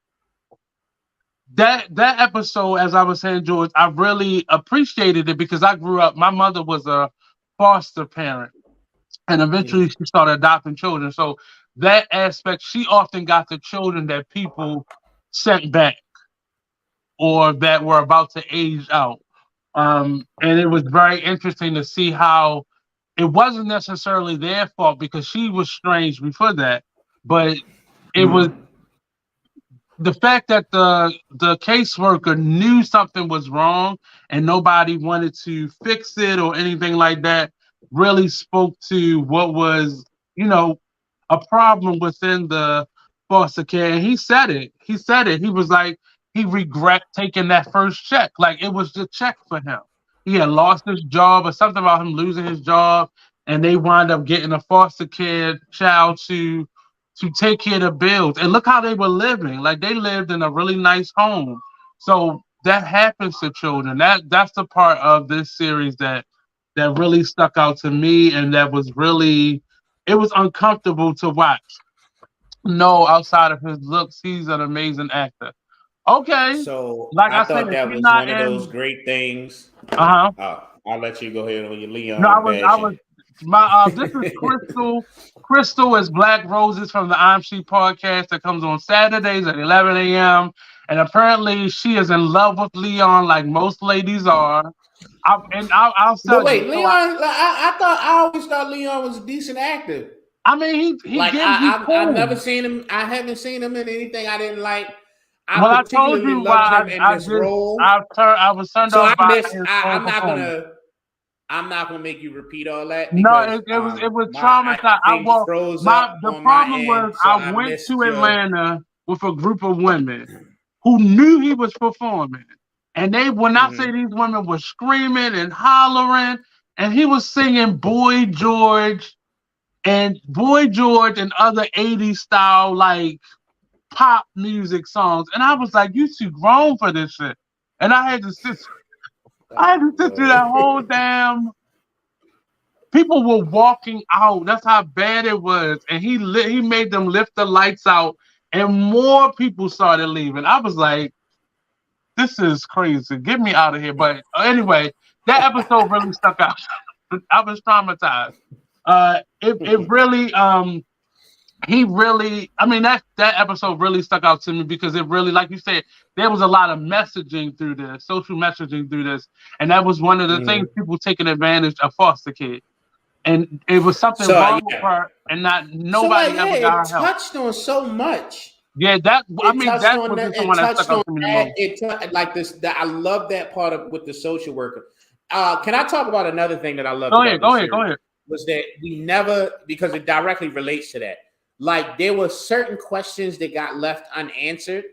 that episode, as I was saying, George, I really appreciated it because I grew up. My mother was a foster parent, and eventually she started adopting children. So that aspect, she often got the children that people sent back or that were about to age out. And it was very interesting to see how it wasn't necessarily their fault because she was strange before that, but it was Mm-hmm. the fact that the caseworker knew something was wrong and nobody wanted to fix it or anything like that really spoke to what was, you know, a problem within the foster care. And he said it. He said it. He was like, he regret taking that first check. Like it was the check for him. He had lost his job or something about him losing his job. And they wound up getting a foster care child to take care of the bills. And look how they were living. Like they lived in a really nice home. So that happens to children. That's the part of this series that really stuck out to me and that was really it was uncomfortable to watch. No, outside of his looks, he's an amazing actor. Okay. So Like I I said, thought if that he's was not one of those in great things. uh-huh. I'll let you go ahead on your No, Leon I was bashing. my this is Crystal. Crystal is Black Roses from the I'm She podcast that comes on Saturdays at 11 a.m. And apparently she is in love with Leon like most ladies are. I'll But tell you. wait, Leon, I always thought Leon was a decent actor. I mean he Like gives you I've never cool. seen him. I haven't seen him in anything I didn't like. I Well, I told particularly you loved why him in I this just role. I was turned So off I by missed. his whole I'm not performance. gonna. I'm not gonna make you repeat all that No, because it was my traumatized. things froze up The on my problem was end, so I I went to missed your. Atlanta with a group of women who knew he was performing, and they when I say Mhm. these women were screaming and hollering, and he was singing Boy George and other '80s style like pop music songs, and I was like, "You too grown for this shit," and I had to sit. I had to Oh sit through that whole boy. damn. People were walking out. That's how bad it was. And he made them lift the lights out, and more people started leaving. I was like, this is crazy. Get me out of here. But anyway, that episode really stuck out. I was traumatized. It really he really I mean that episode really stuck out to me because it really like you said there was a lot of messaging through this social messaging through this and that was one of the things Mhm. people taking advantage of foster kids and it was something So wrong with yeah. her, and not So like nobody yeah, ever got it her help. touched on so much. Yeah, that I It mean touched that on was that. just the It one that stuck touched out on to me the that. most. Like this. That I love that part of with the social worker. Can I talk about another thing that I loved Go ahead, about go this ahead, go series? ahead. Was that we never because it directly relates to that. Like there were certain questions that got left unanswered,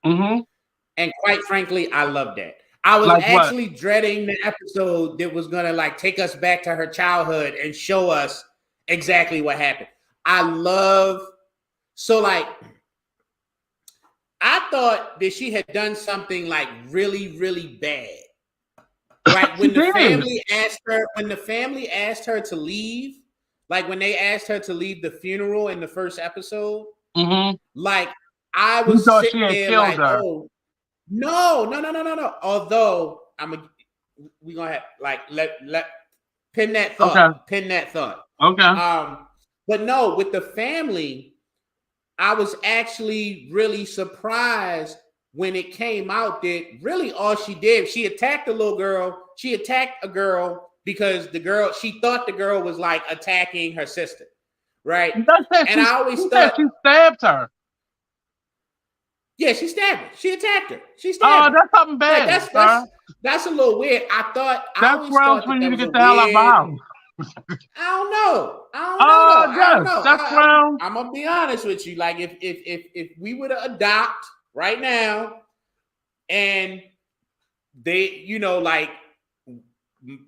Mm-hmm. and quite frankly, I love that. I was Like what? actually dreading the episode that was gonna like take us back to her childhood and show us exactly what happened. I love so like I thought that she had done something like really, really bad. Right. She did. When the family asked her to leave, like when they asked her to leave the funeral in the first episode, Mm-hmm. like I You was thought she sitting had there killed like, her. oh no, no, no, no, no, no. Although we gonna have like let Okay, pin that thought. okay. Um, but no, with the family, I was actually really surprised when it came out that really all she did, she attacked a little girl. She attacked a girl because she thought the girl was like attacking her sister, right? That said And she, I always she said thought, she stabbed her. Yeah, she stabbed her. She attacked her. She Oh, stabbed her. that's something Like bad. that's a little weird. I That's always grounds thought for that you to was a get the hell out of my weird. house. I don't know. I don't know Oh, though. I don't yes, know. that's grounds. I'm gonna be honest with you. Like if we were to adopt right now, and they, like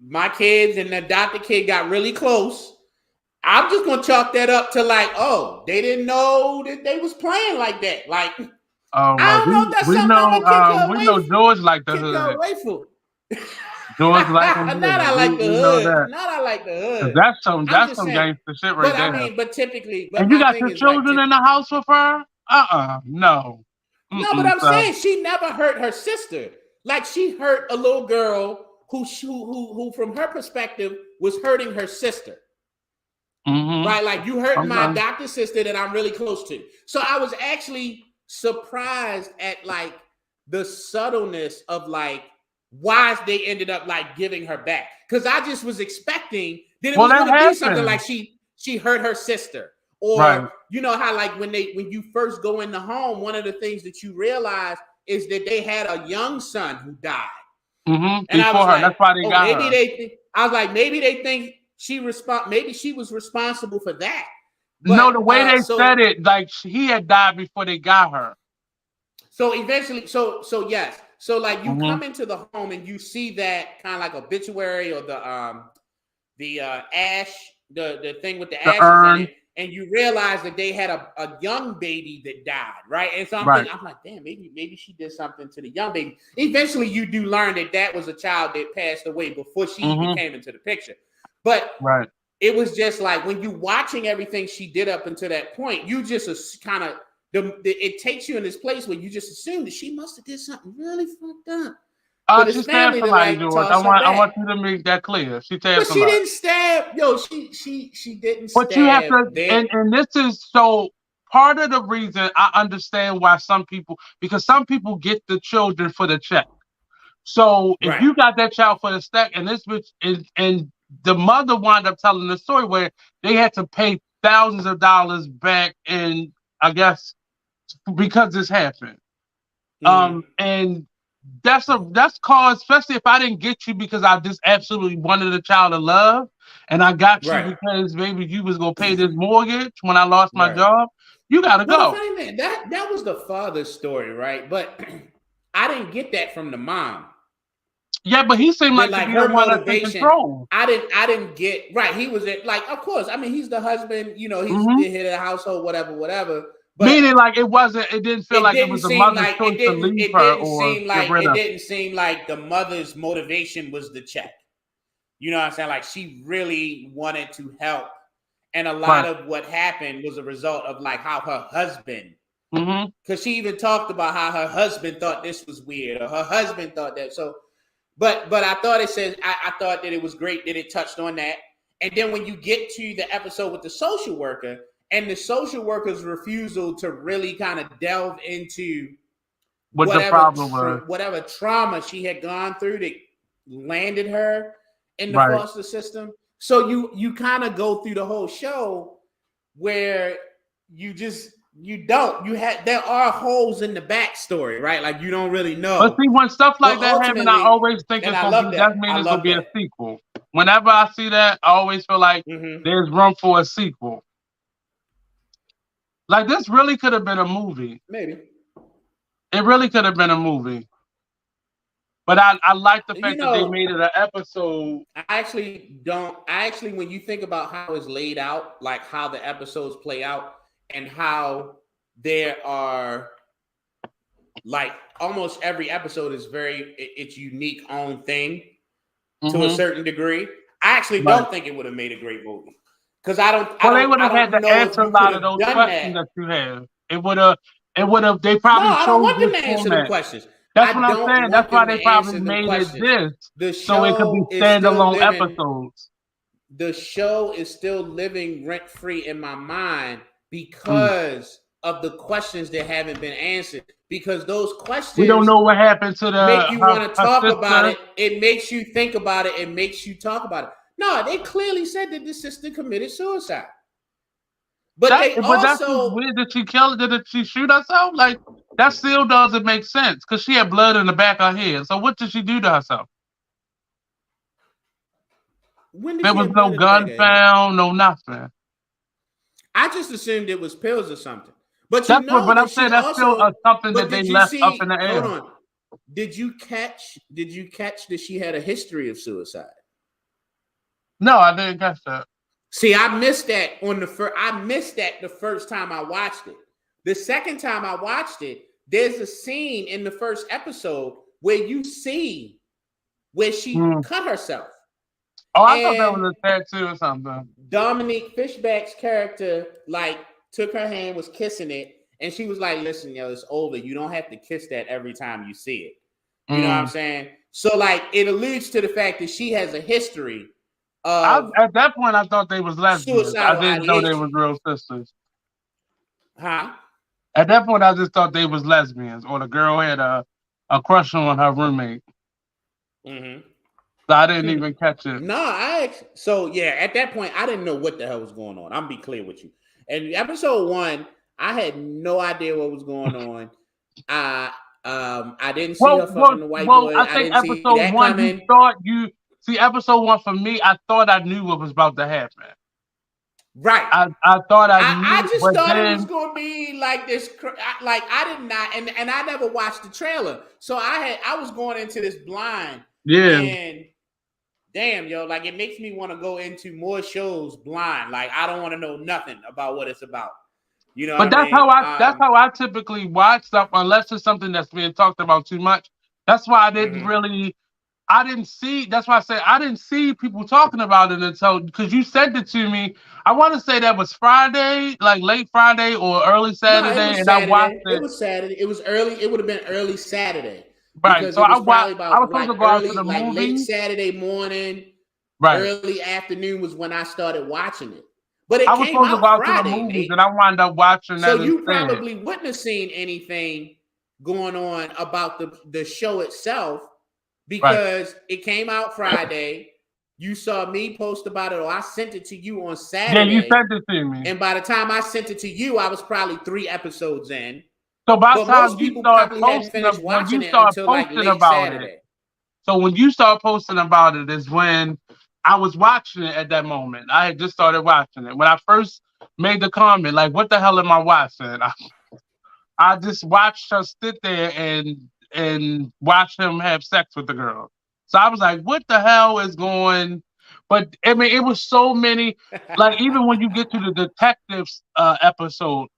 my kids and the adopted kid got really close, I'm just gonna chalk that up to like, oh, they didn't know that they was playing like that. Like, Oh, I well, don't know if that's we something I'm gonna know George like the kick her hood. away for. George like the Not hood. I like the We know hood. that. Not I like the hood. That's I'm just some saying. gangster shit right But I there. mean, but typically, but And you my got thing your is like, children in the house with her? No. no, but I'm saying she never hurt her sister. Like she hurt a little girl who from her perspective was hurting her sister. Mm-hmm. Right? Like you hurt my adopted sister that I'm really close to. So I was actually surprised at like the subtleness of like why they ended up like giving her back. Because I just was expecting that it was going to be something like she hurt her sister. Or you know how like when you first go in the home, one of the things that you realize is that they had a young son who died. Mm-hmm. And I was like, that's why they got maybe her. they think, I was like, maybe they think maybe she was responsible for that. But, no, the way they said it, like he had died before they got her. So eventually, so yes. So like you come into the home and you see that kind of like obituary or the ash, the thing with the ashes in it, and you realize that they had a young baby that died, right? And so I'm like, damn, maybe she did something to the young baby. Eventually, you do learn that was a child that passed away before she even came into the picture. But it was just like when you watching everything she did up until that point, you just kind of it takes you in this place where you just assume that she must have did something really fucked up. But she stabbed somebody, George. I want you to make that clear. She stabbed somebody. She didn't stab. Yo, she didn't stab. But you have to, and this is so part of the reason I understand why because some people get the children for the check. So if you got that child for the check, and this bitch and the mother wound up telling the story where they had to pay thousands of dollars back, and I guess because this happened. And that's cause, especially if I didn't get you because I just absolutely wanted a child to love, and I got you because maybe you was gonna pay this mortgage when I lost my job. You gotta go. The funny thing, that was the father's story, right? But I didn't get that from the mom. Yeah, but he seemed like her motivation. I didn't get He was like, of course. I mean, he's the husband. You know, he's the head of the household, whatever. But meaning, like it didn't feel like it was the mother's choice to leave her or get rid of. It didn't seem like the mother's motivation was the check. You know what I'm saying? Like she really wanted to help, and a lot of what happened was a result of like how her husband. Because she even talked about how her husband thought this was weird, or her husband thought that. So, but I thought it says I thought that it was great that it touched on that. And then when you get to the episode with the social worker. And the social worker's refusal to really kind of delve into whatever trauma she had gone through that landed her in the foster system. So you kind of go through the whole show where there are holes in the backstory, right? Like you don't really know. But see, when stuff like that happens, I always think it's gonna be a sequel. Whenever I see that, I always feel like there's room for a sequel. Like this really could have been a movie. Maybe. It really could have been a movie. But I like the fact that they made it an episode. When you think about how it's laid out, like how the episodes play out and how there are like almost every episode is it's unique own thing to a certain degree. I actually don't think it would have made a great movie. Because they would have had to answer a lot of those questions that you have. It would have. They probably. No, I don't want them to answer the questions. That's what I'm saying. That's why they probably made it so it could be standalone episodes. The show is still living rent free in my mind because of the questions that haven't been answered. Because those questions we don't know what happened to the make you want to talk about it. It makes you think about it. It makes you talk about it. No, they clearly said that the sister committed suicide. But that's weird. Did she kill? Did she shoot herself? Like That still doesn't make sense because she had blood in the back of her head. So what did she do to herself? When did There she was have no blood in the back gun of her head? found, no nothing. I just assumed it was pills or something. But you That's what, know but I'm that saying she that's still also. something But that they did you left up in see? the Hold air. on. Did you catch? Did you catch that she had a history of suicide? No, I didn't catch that. See, I missed that on the first. I missed that the first time I watched it. The second time I watched it, there's a scene in the first episode where you see where she cut herself. Oh, I thought that And was a tattoo or something. Dominique Fishback's character, like, took her hand, was kissing it, and she was like, listen, yo, it's over. You don't have to kiss that every time you see it. You know what I'm saying? So, like, it alludes to the fact that she has a history of At that point, I thought they was lesbians. I suicidal didn't know they was ideation. real sisters. Huh? At that point, I just thought they was lesbians, or the girl had a crush on her roommate. Mm-hmm. So I didn't even catch it. No, so yeah, at that point, I didn't know what the hell was going on. I'm be clear with you. And episode 1, I had no idea what was going on. I didn't see her fucking the white boy. I I think didn't see episode that 1, coming. episode 1 for me, I thought I knew what was about to happen. Right. I thought I I knew, just but thought then, it was going to be like this. Like, I did not, and I never watched the trailer, so I was going into this blind. Yeah. And damn, yo, like, it makes me want to go into more shows blind. Like, I don't want to know nothing about what it's about. You know But what I mean? that's how I typically watch stuff, unless it's something that's being talked about too much. That's why I didn't see. That's why I said I didn't see people talking about it until, because you sent it to me. I want to say that was Friday, like late Friday or early No, it Saturday, was and I watched Saturday. It it. was Saturday. It was early. It would have been early Saturday Right. because So it was probably I was about supposed like to go out to early, the like late movie. Saturday morning, Right. early afternoon was when I started watching it. But I it was came supposed to go out out to the Friday, movies, Nate. and I wound up watching So that you instead. probably wouldn't have seen anything going on about the show itself because it came out Friday. You saw me post about it, or I sent it to you on Saturday. Yeah, you sent it to me. And by the time I sent it to you, I was probably 3 episodes in. So by the But time most you people start probably hadn't posting, finished when watching you it start until like posting late about it, Saturday. so when you start posting about it is when I was watching it at that moment. I had just started watching it. When I first made the comment, like, what the hell am I watching? I just watched her sit there and watch him have sex with the girl. So I was like, what the hell is going? But I mean, it was so many, like, even when you get to the detectives episode,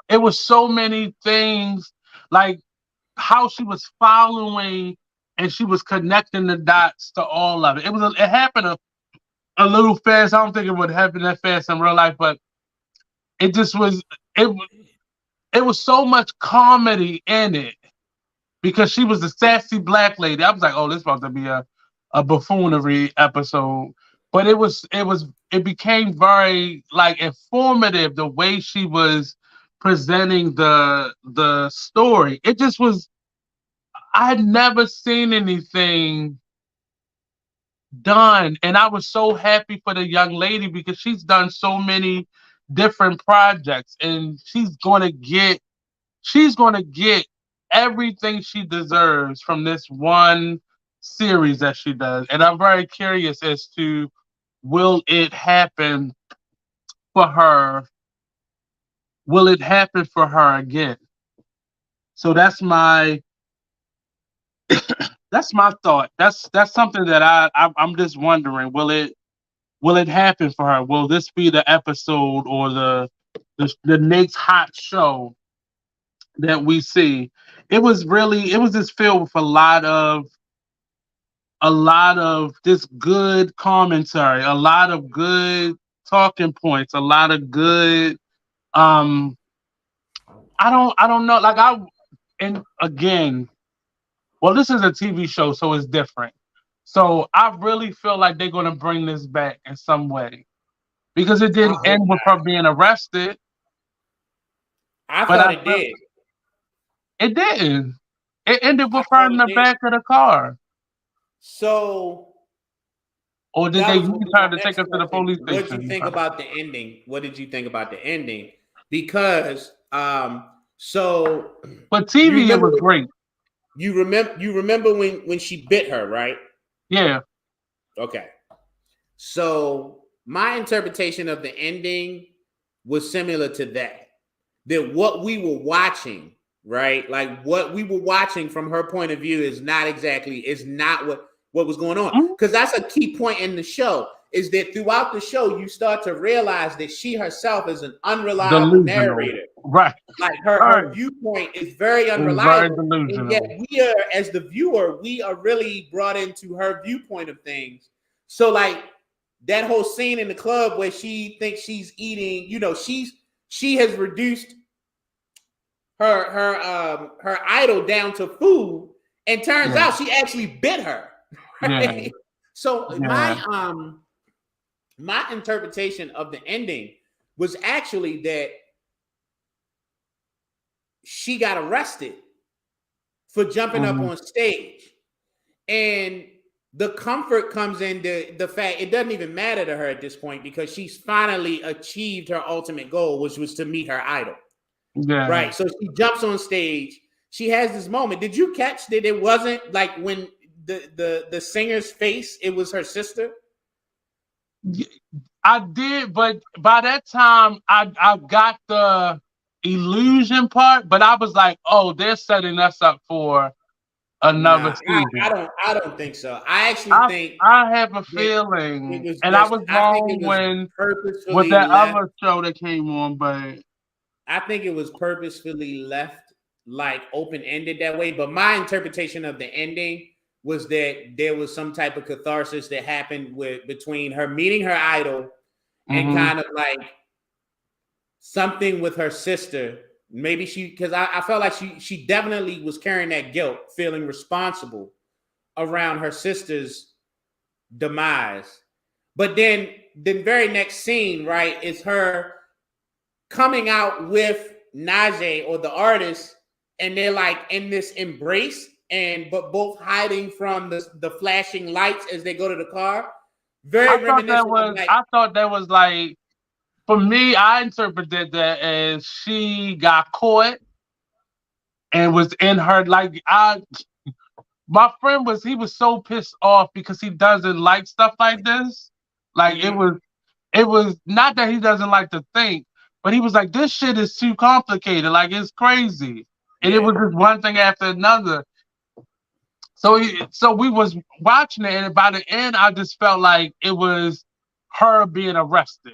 it was so many things, like how she was following and she was connecting the dots to all of it. It happened a little fast. I don't think it would happen that fast in real life, but it just was it was so much comedy in it because she was a sassy black lady. I was like, oh, this is about to be a buffoonery episode. But it became very, like, informative the way she was presenting the story. It just was, I had never seen anything done, and I was so happy for the young lady because she's done so many different projects, and she's gonna get everything she deserves from this one series that she does. And I'm very curious as to, will it happen for her? Will it happen for her again? So that's my thought. That's something that I'm just wondering. Will it happen for her? Will this be the episode or the next hot show that we see? It was just filled with a lot of this good commentary, a lot of good talking points, a lot of good I don't know, like, and again, well, this is a TV show, so it's different. So I really feel like they're gonna bring this back in some way. Because it I didn't hope end with not. her being arrested. I But thought it did. it didn't. It ended I with her thought in it the did. back of the car. So Or did that they was use going to be her my to take next her to the question. police What did you station? think about the ending? What did you think about the ending? Because So But you TV, it remember was great. you remember when she bit her, right? Yeah. Okay. So my interpretation of the ending was similar to that. That what we were watching, right? Like what we were watching from her point of view is not what was going on. Mhm. Because that's a key point in the show, is that throughout the show, you start to realize that she herself is an unreliable Delusional. narrator. Right. Like Right. her viewpoint is very It's very unreliable. And yet delusional. we are, as the viewer, we are really brought into her viewpoint of things. So like that whole scene in the club where she thinks she's eating, she has reduced her idol down to food, and turns Yeah. out she actually bit her. Yeah. Right? So Yeah. my interpretation of the ending was actually that she got arrested for jumping up Mhm. on stage. And the comfort comes in the fact it doesn't even matter to her at this point because she's finally achieved her ultimate goal, which was to meet her idol. Yeah. Right. So she jumps on stage. She has this moment. Did you catch that it wasn't like when the singer's face, it was her sister? I did, but by that time, I got the illusion part, but I was like, oh, they're setting us up for another Nah, season. I don't think so. I actually I think I have a that it feeling, was and I just was I think wrong it was when with purposefully that left. other show that came on, but I think it was purposefully left like open ended that way. But my interpretation of the ending was that there was some type of catharsis that happened with between her meeting her idol and mm-hmm. kind of like something with her sister. Maybe because I felt like she definitely was carrying that guilt, feeling responsible around her sister's demise. But then the very next scene, right, is her coming out with Najee or the artist, and they're like in this embrace, but both hiding from the flashing lights as they go to the car. Very reminiscent of like, I thought that was like, for me, I interpreted that as she got caught and was in her, like, my friend he was so pissed off because he doesn't like stuff like this. Like, mm-hmm, it was not that he doesn't like to think, but he was like, this shit is too complicated. Like, it's crazy. And it yeah, was just one thing after another. So we was watching it, and by the end, I just felt like it was her being arrested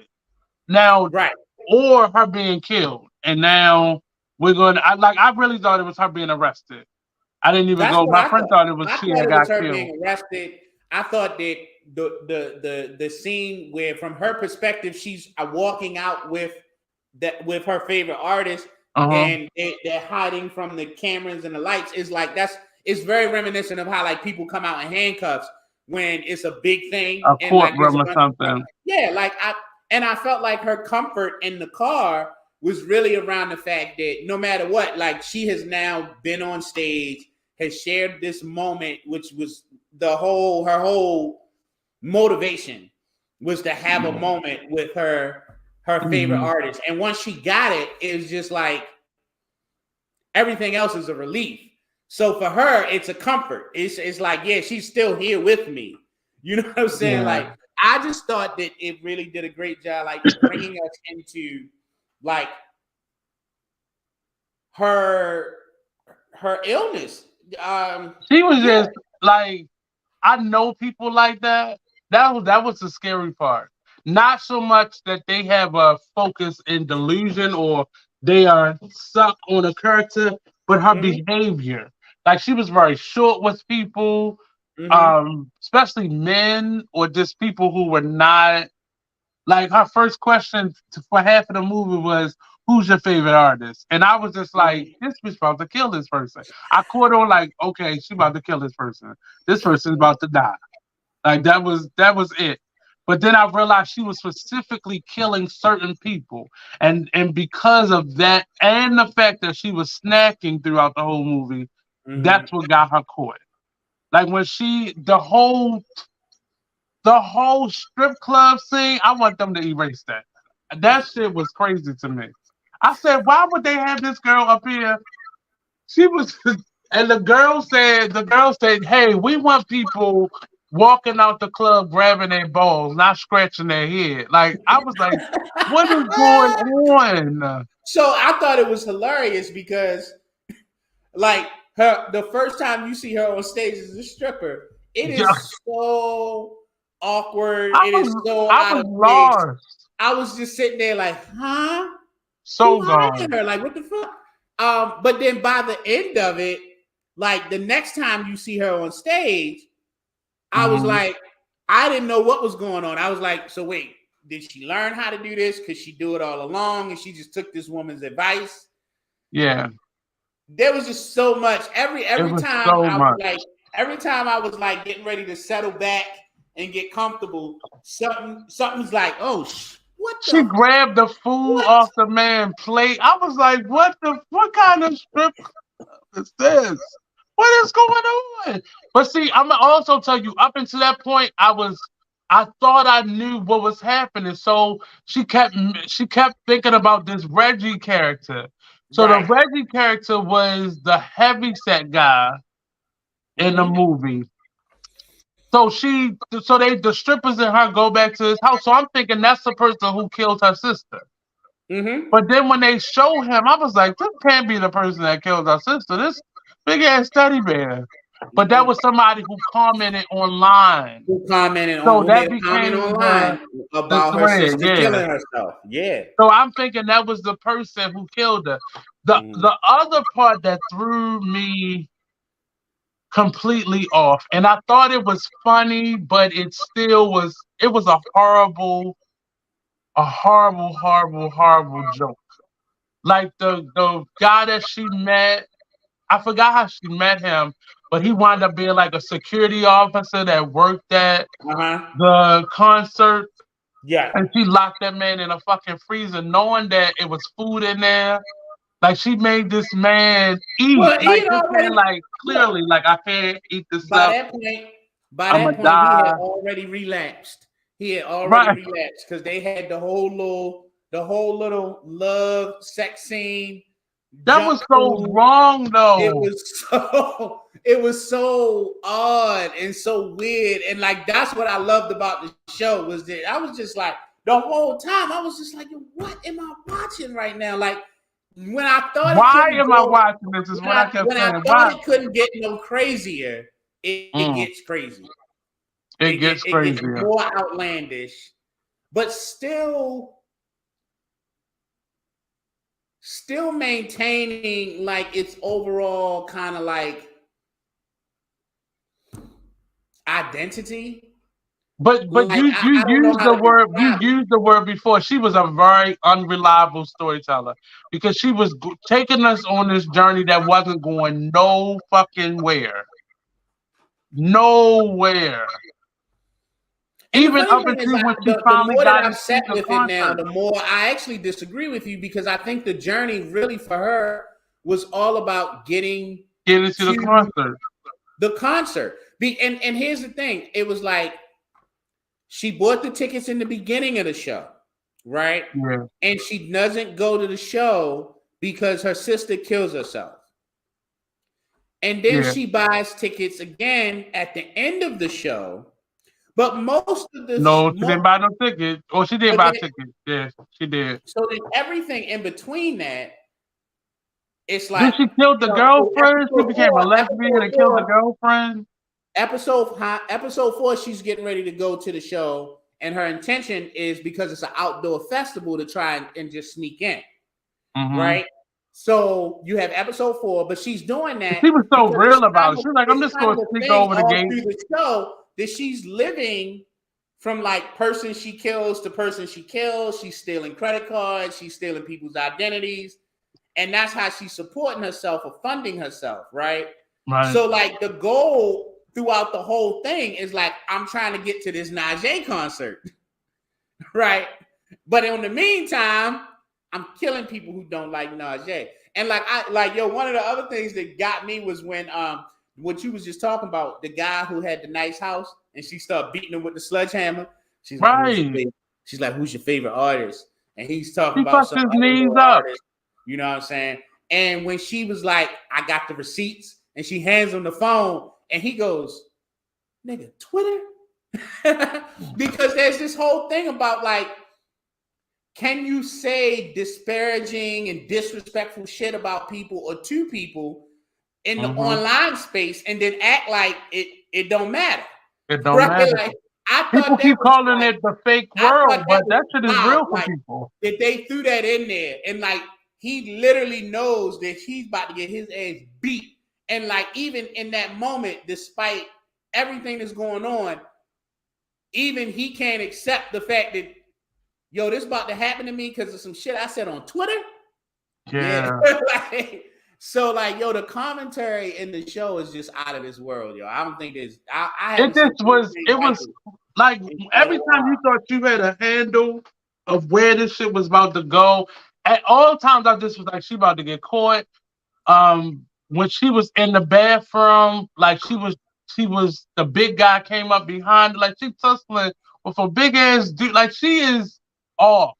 now, right. or her being killed. And now we're going to, I really thought it was her being arrested. I didn't even That's go. what My I friend thought. thought it was I she thought had it was got her killed. being arrested. I thought that the scene where, from her perspective, she's walking out with her favorite artist, Uh-huh. and they're hiding from the cameras and the lights, is like it's very reminiscent of how like people come out in handcuffs when it's a big thing A and like there's a courtroom or bunch of, something. yeah, like I felt like her comfort in the car was really around the fact that no matter what, like she has now been on stage, has shared this moment, which was her whole motivation was to have a moment with her favorite Mm-hmm. artist. And once she got it, it was just like everything else is a relief. So for her, it's a comfort. It's like, yeah, she's still here with me. You know what I'm saying? Yeah. Like, I just thought that it really did a great job, like bringing us into like her illness. She was Yeah. just like, I know people like that. That was the scary part. Not so much that they have a focus in delusion or they are stuck on a character, but her Mm-hmm. behavior. Like, she was very short with people, Mm-hmm. especially men or just people who were not, like, her first question for half of the movie was, "Who's your favorite artist?" And I was just like, Mm-hmm. "This bitch about to kill this person." I caught on like, "Okay, she about to kill this person. This person's about to die." Like, that was it. But then I realized she was specifically killing certain people, and because of that, and the fact that she was snacking throughout the whole movie, that's Mm-hmm. what got her caught. Like, when the whole strip club scene, I want them to erase that. That shit was crazy to me. I said, why would they have this girl up here? She was, and the girl said, hey, we want people walking out the club grabbing their balls, not scratching their head. Like, I was like, what is going on? So I thought it was hilarious because, like, the first time you see her on stage as a stripper, it Yeah, is so awkward. I It is was, so I out was of place. lost, I was just sitting there like, huh? so Who hired gone. her? Like, what the fuck? But then by the end of it, like the next time you see her on stage, I was Mhm. like, I didn't know what was going on. I was like, so wait, did she learn how to do this? Could she do it all along? And she just took this woman's advice. Yeah, There was just so much. Every it every was time so I was much. like, every time I was like getting ready to settle back and get comfortable, something's like, oh, what She the grabbed the food what? off the man's plate. I was like, what kind of strip is this? What is going on? But see, I'm gonna also tell you, up until that point, I thought I knew what was happening. So she kept thinking about this Reggie character. So the Right. Reggie character was the heavy set guy in the Mm-hmm. movie. The strippers and her go back to his house. So I'm thinking that's the person who killed her sister. Mm-hmm. But then when they show him, I was like, this can't be the person that killed our sister. This big ass teddy bear. But that was somebody who commented online. Who So made that a comment became online the about her thread, sister yeah. killing herself. Yeah. So I'm thinking that was the person who killed her. The Mm-hmm. the other part that threw me completely off, and I thought it was funny, but it was a horrible joke. Like the guy that she met, I forgot how she met him, but he wound up being like a security officer that worked at Uh-huh. the concert, Yeah. and she locked that man in a fucking freezer, knowing that it was food in there. Like she made this man eat, Well, he like had this man, already like look, clearly, like I can't eat this by stuff. that point, by I'ma that point, he had die. already relapsed. He had already Right. relapsed because they had the whole little love sex scene, That junk was so food. wrong It though. was so it was so odd and so weird. And like that's what I loved about the show was that I was just like the whole time I was just like, what am I watching right now? Like when I thought it Why couldn't am I go, watching this? Is when what I I kept when I saying. thought Why? it couldn't get no crazier, it Mm, gets crazy. it gets It gets crazier. more outlandish, but still maintaining like its overall kind of like identity. But Like you I don't know used how the to word you describe it. used the word before. She was a very unreliable storyteller because she was taking us on this journey that wasn't going no fucking where, nowhere. And the Even funny up thing is, until when she the finally more that got I've into sat the with it now, concert. the more I actually disagree with you because I think the journey really for her was all about getting Get into the to concert. the concert. And here's the thing: it was like she bought the tickets in the beginning of the show, right? Yeah, And she doesn't go to the show because her sister kills herself. And then yeah. she buys tickets again at the end of the show. But most of this, No, she didn't buy no ticket. Or she did but buy then, tickets. Yeah, she did. so then everything in between that, it's Then like, she killed the so girlfriend. She became a lesbian and killed the girlfriend. episode four, she's getting ready to go to the show, and her intention is because it's an outdoor festival to try and just sneak in, Hmm. right? So you have episode four, but she's doing that She was so because real about it. She was like, I'm it's just kind going of to a sneak thing over the all gate. through the show that she's living from like person she kills to person she kills. She's stealing credit cards, she's stealing people's identities, and that's how she's supporting herself or funding herself, right? Right. So like the goal throughout the whole thing is like I'm trying to get to this Najee concert, right? But in the meantime, I'm killing people who don't like Najee. And one of the other things that got me was when what you was just talking about, the guy who had the nice house and she started beating him with the sledgehammer. She's like, Right. Who's your favorite artist? And he's talking He about fucked some his other knees little up. artist. You know what I'm saying? And when she was like, I got the receipts, and she hands him the phone, and he goes, nigga, Twitter? Because there's this whole thing about like, can you say disparaging and disrespectful shit about people or to people in the online space and then act like it don't matter? It don't matter. Like, I People thought that keep was calling like, it the fake I world, thought but that was that shit is real wild. for Like, people. that they threw that in there, and like he literally knows that he's about to get his ass beat. And like even in that moment, despite everything that's going on, even he can't accept the fact that, yo, this about to happen to me because of some shit I said on Twitter. Yeah. Like, so like, yo, the commentary in the show is just out of this world, yo. I don't think there's. I It just was. It was like every time you thought you had a handle of where this shit was about to go, at all times I just was like, she about to get caught. When she was in the bathroom, like she was the big guy came up behind her, like she tussling with a big ass dude, like she is off.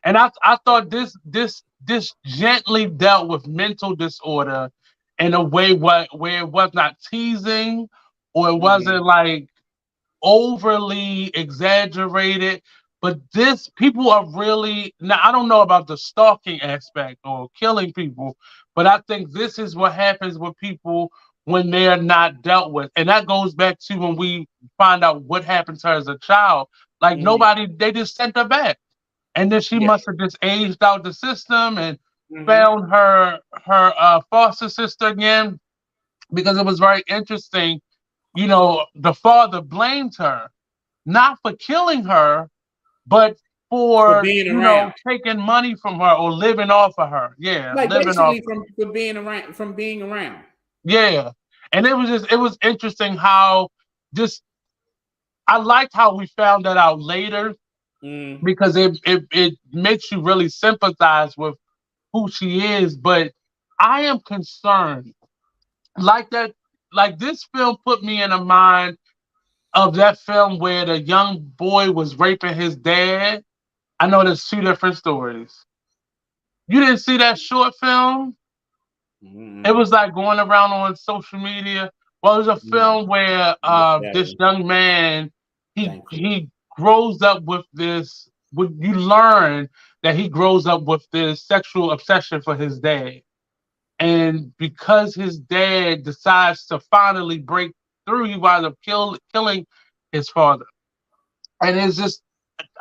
And I thought this gently dealt with mental disorder in a way where it was not teasing or it wasn't like overly exaggerated. But this people are really now. I don't know about the stalking aspect or killing people, but I think this is what happens with people when they are not dealt with, and that goes back to when we find out what happened to her as a child. Like nobody, they just sent her back, and then she must have just aged out the system and found her foster sister again, because it was very interesting. You know, the father blamed her not for killing her, but for being around, taking money from her or living off of her. Yeah, like living off. basically from being around, from being around. Yeah, and it was interesting how just I liked how we found that out later, because it makes you really sympathize with who she is. But I am concerned, like that, like this film put me in a mind of that film where the young boy was raping his dad. I know there's two different stories. You didn't see that short film? It was like going around on social media. Well, it was a film where this young man he grows up with this. You learn that he grows up with this sexual obsession for his dad, and because his dad decides to finally break through, he winds up killing his father. And it's just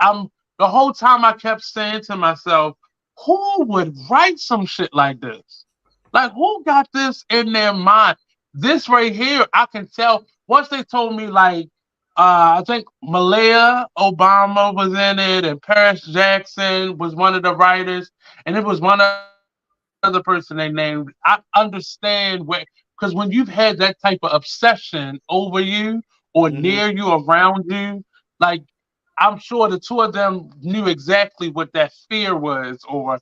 I'm the whole time I kept saying to myself, who would write some shit like this? Like, who got this in their mind? This right here, I can tell. Once they told me, like, I think Malaya Obama was in it, and Paris Jackson was one of the writers, and it was one other person they named. I understand because when you've had that type of obsession over you or near you, around you, like I'm sure the two of them knew exactly what that fear was, or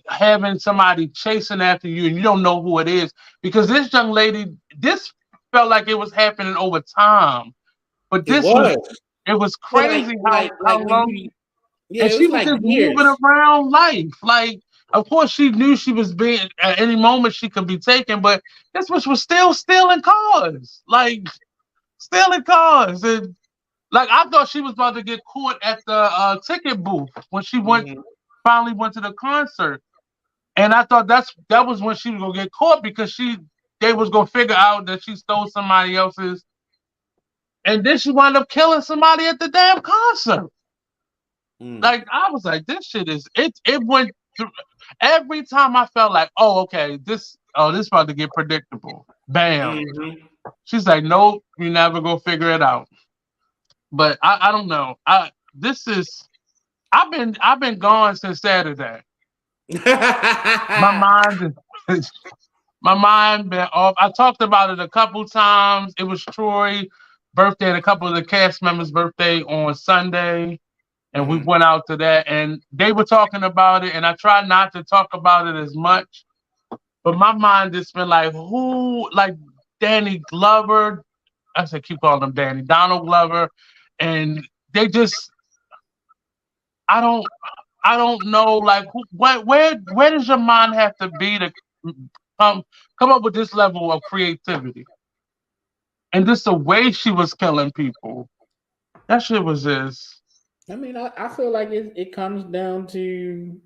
having somebody chasing after you and you don't know who it is. Because this young lady, this felt like it was happening over time, but it was Yeah, crazy how like when long. you, And it she was was like just moving years. around life. Like, of course, she knew she was being at any moment she could be taken, but this bitch was still stealing cars, like stealing cars, and like I thought she was about to get caught at the ticket booth when she finally went to the concert, and I thought that was when she was gonna get caught because they was gonna figure out that she stole somebody else's, and then she wound up killing somebody at the damn concert. Like I was like, this shit is it. It went through every time I felt like, oh, okay, this about to get predictable. Bam. She's like, nope, you never go figure it out. But I don't know. This is I've been gone since Saturday. My mind is my mind been off. I talked about it a couple times. It was Troy's birthday and a couple of the cast members' birthday on Sunday. And we went out to that, and they were talking about it, and I tried not to talk about it as much, but my mind just been like, who, like Danny Glover, I said keep calling him Donald Glover, and they just, I don't. I don't know, like, where does your mind have to be to come come up with this level of creativity? And just the way she was killing people, that shit was just. I mean, I feel like it comes down to,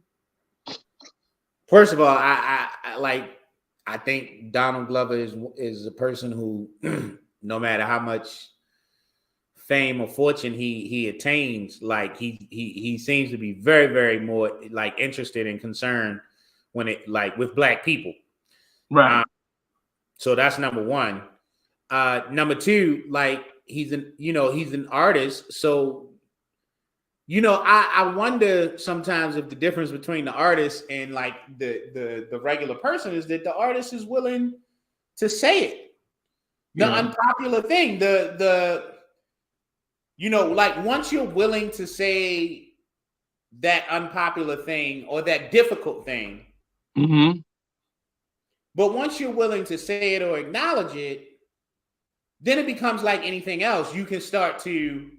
first of all, I like, I think Donald Glover is a person who, no matter how much fame or fortune he attains, like he seems to be very, very more like interested and concerned when it, like, with black people. Right. Um, so that's number one. Number two, like, he's an artist, so I wonder sometimes if the difference between the artist and like the regular person is that the artist is willing to say it. The Yeah. unpopular thing, like, once you're willing to say that unpopular thing or that difficult thing, Mm-hmm. but once you're willing to say it or acknowledge it, then it becomes like anything else. You can start to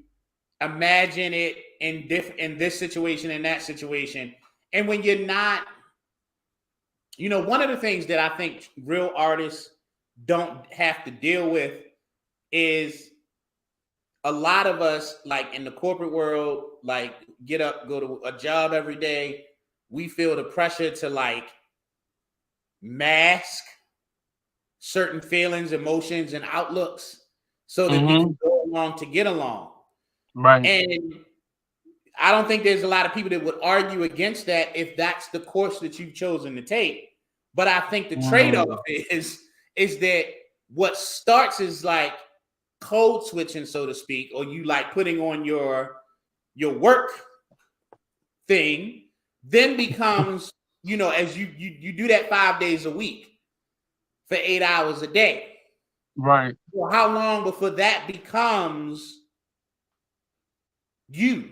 imagine it in this situation, in that situation. And when you're not, one of the things that I think real artists don't have to deal with is a lot of us, like in the corporate world, like, get up, go to a job every day. We feel the pressure to, like, mask certain feelings, emotions, and outlooks so that we Mm-hmm. can go along to get along. Right. And I don't think there's a lot of people that would argue against that if that's the course that you've chosen to take. But I think the trade-off Mm. is that what starts is like code switching, so to speak, or you like putting on your work thing, then becomes, as you do that 5 days a week for 8 hours a day. Right. Well, how long before that becomes you?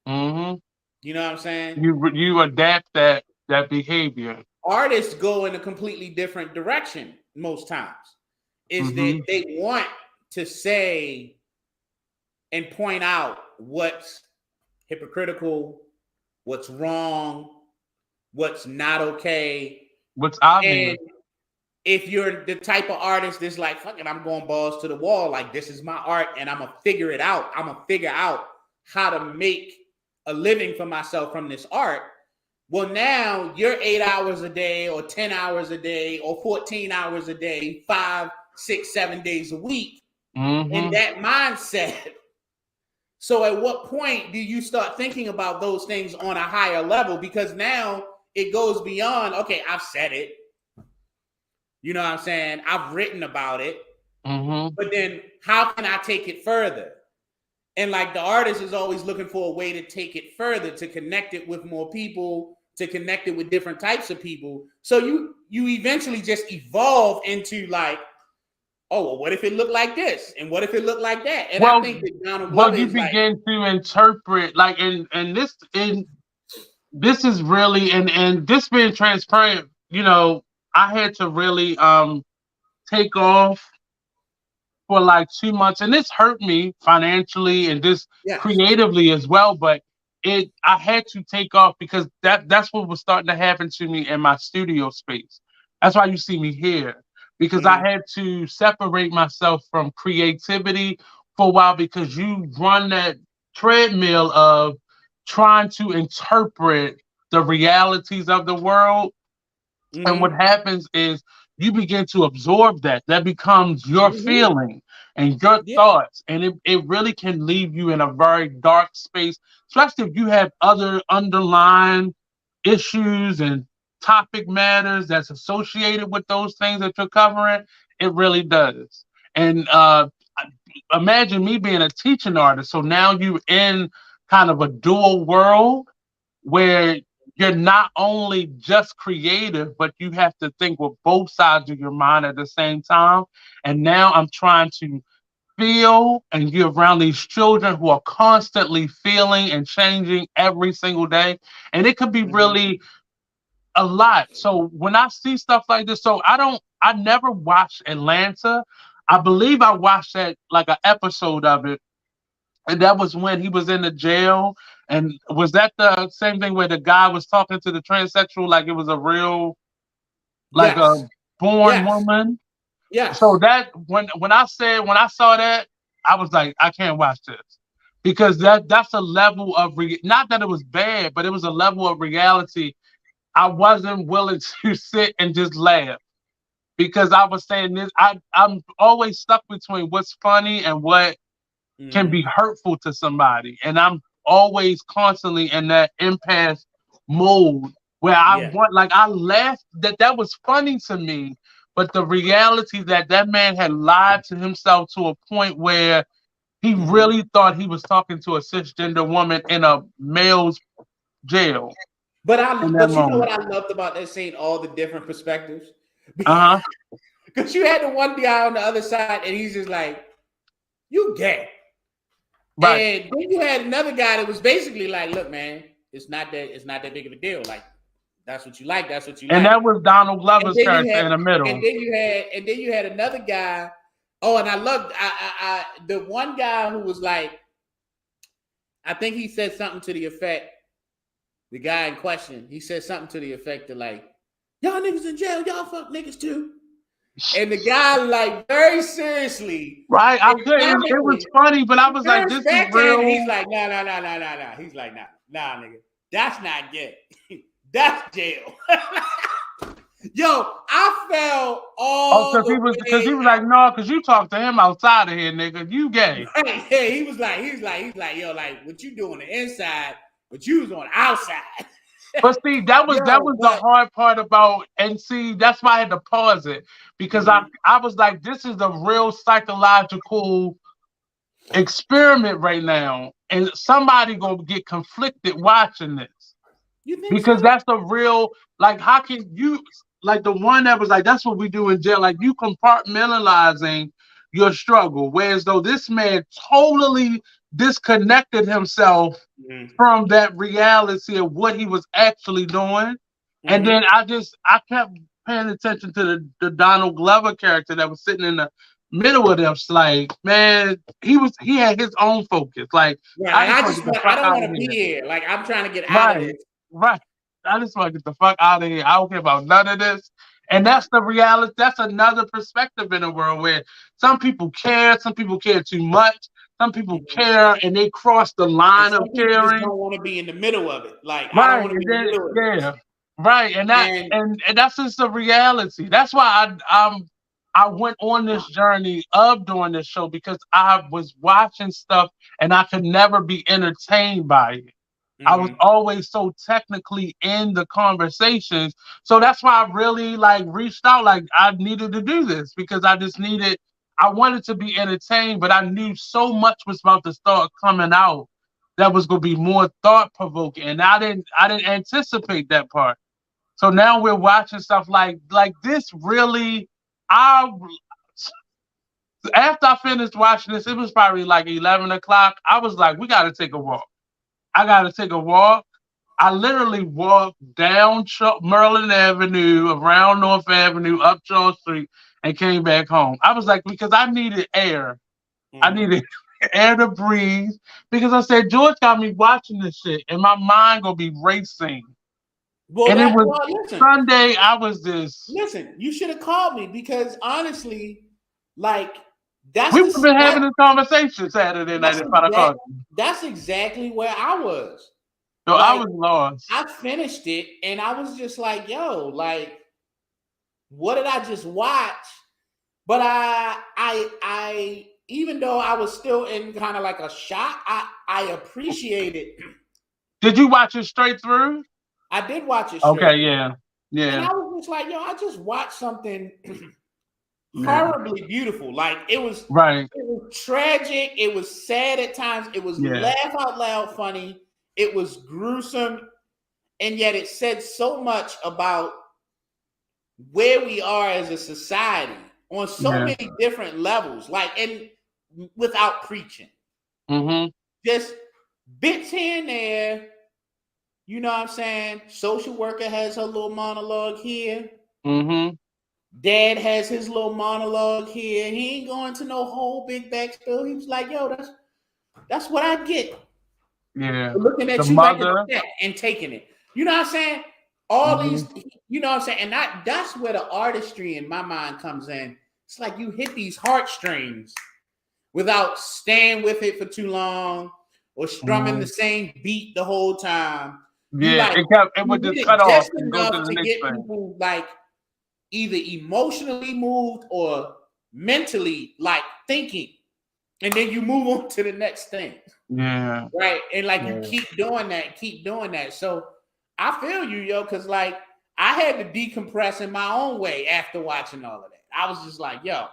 Mm-hmm. You know what I'm saying? You adapt that behavior. Artists go in a completely different direction most times. Is that Mm-hmm. they want to say and point out what's hypocritical, what's wrong, what's not okay. What's And obvious? if you're the type of artist that's like, fuck it, I'm going balls to the wall, like, this is my art and I'm gonna figure it out. I'm gonna figure out how to make a living for myself from this art. Well, now you're 8 hours a day or 10 hours a day or 14 hours a day, 5, 6, 7 days a week in Mm-hmm. that mindset. So at what point do you start thinking about those things on a higher level? Because now it goes beyond, okay, I've said it. You know what I'm saying? I've written about it. Mm-hmm. But then how can I take it further? And like, the artist is always looking for a way to take it further, to connect it with more people, to connect it with different types of people. So you eventually just evolve into like, oh, well, what if it looked like this? And what if it looked like that? And I Well, think that Donald well, Glover you is like, begin to interpret, like, this is really, and this being transparent. I had to really take off for like 2 months, and this hurt me financially and just yes. creatively as well. But I had to take off because that's what was starting to happen to me in my studio space. That's why you see me here, because I Mm-hmm. had to separate myself from creativity for a while, because you run that treadmill of trying to interpret the realities of the world, and what Mm-hmm. happens is you begin to absorb that. That becomes your Mm-hmm. feeling and your Yeah. thoughts. And it really can leave you in a very dark space, especially if you have other underlying issues and topic matters that's associated with those things that you're covering. It really does. And imagine me being a teaching artist. So now you're in kind of a dual world where you're not only just creative, but you have to think with both sides of your mind at the same time. And now I'm trying to feel, and you're around these children who are constantly feeling and changing every single day. And it could be Mm-hmm. really a lot. So when I see stuff like this, so I never watched Atlanta. I believe I watched that, like, an episode of it, and that was when he was in the jail And was that the same thing where the guy was talking to the transsexual like it was a real, like a Yes. born Yes. woman? So Yes. that when I saw that, I was like, I can't watch this because that's a level of not that it was bad, but it was a level of reality I wasn't willing to sit and just laugh because I was saying this. I'm always stuck between what's funny and what can be hurtful to somebody, and I'm always constantly in that impasse mode where I Yeah. want, like, I laughed that was funny to me, but the reality that man had lied to himself to a point where he really thought he was talking to a cisgender woman in a male's jail in that But you know what moment. I loved about that scene? All the different perspectives. Uh-huh. Because you had the one guy on the other side, and he's just like, "You gay," Right. and then you had another guy that was basically like, "Look, man, it's not that big of a deal. Like, that's what you like. That's what you And like." that was Donald And Glover's then you character had, in the middle. and then you had another guy. Oh, and I loved the one guy who was like, I think he said something to the effect. The guy in question, he said something to the effect of like, "Y'all niggas in jail, y'all fuck niggas too." And the guy, like, very seriously Right. I and couldn't. It was comically, funny, but I he was like, turns this is back to him and he's real. like, "No, no, no, no, no, no." He's like, nah, nigga. That's not gay. That's jail. Yo, I fell Oh, all because the he way was like, out. no, because you talk to him outside of here, nigga. You gay. Right. Yeah, he's like, yo, like, what you do on the inside, but you was on the outside. But see, that was Yo, the but hard part about, and see, that's why I had to pause it because I was like, this is a real psychological experiment right now, and somebody gonna get conflicted watching this. you think Because so? that's the real, like, how can you, like, the one that was like, that's what we do in jail, like, you compartmentalizing your struggle, whereas though this man totally disconnected himself from that reality of what he was actually doing. And then I kept paying attention to the Donald Glover character that was sitting in the middle of them. Like, man, he had his own focus. Like, Right. I Like, just want to get the I fuck don't out want of to be here. here. Like, I'm trying to get out of Right, this. right. I just want to get the fuck out of here. I don't care about none of this. And that's the reality. That's another perspective in the world where some people care, some people care too much, some people care and they cross the And line of some people just caring. don't want to be in the middle of it. Like, I don't Right. want to And be in the then middle of this. yeah. Right. And that And and that's just the reality. That's why I went on this journey of doing this show because I was watching stuff and I could never be entertained by it. I was always so technically in the conversations. So that's why I really like reached out. Like I needed to do this because I wanted to be entertained, but I knew so much was about to start coming out that was gonna be more thought provoking. And I didn't anticipate that part. So now we're watching stuff like this really I after I finished watching this, it was probably like 11 o'clock. I was like, we gotta take a walk. I gotta take a walk. I literally walked down Maryland Avenue, around North Avenue, up Charles Street, and came back home. I was like, because I needed air. I needed air to breathe. Because I said, George got me watching this shit, and my mind gonna be racing. And it was listen, Sunday. I was this. you should have called me because honestly, like, that's We would have the been having this conversation Saturday night that's if I'd have exact, called you. that's exactly where I was. So I Like, was lost. I finished it and I was just like, yo, like, what did I just watch? But I even though I was still in kind of like a shock, I appreciated. Did you watch it straight through? I did watch it Okay, straight, yeah. and Yeah. I was just like, yo, I just watched something Yeah. horribly beautiful. Like Right. it was tragic. It was sad at times. It was Yeah. laugh out loud funny. It was gruesome, and yet it said so much about where we are as a society on so Yeah. many different levels. Like, and without preaching, just bits here and there. You know what I'm saying? Social worker has her little monologue here. Dad has his little monologue here. He ain't going to no whole big backspill. He was like, yo, that's what I get. Yeah. Looking at The you like mother. a pet and taking it. You know what I'm saying? All these, you know what I'm saying? And that's where the artistry in my mind comes in. It's like you hit these heartstrings without staying with it for too long or strumming the same beat the whole time. You Yeah, like it you would hit just it cut off just and go to enough the to next get thing. people like either emotionally moved or mentally like thinking, and then you move on to the next thing. Yeah. Right. And like you keep doing that. So I feel you, yo, because like I had to decompress in my own way after watching all of that. I was just like, yo,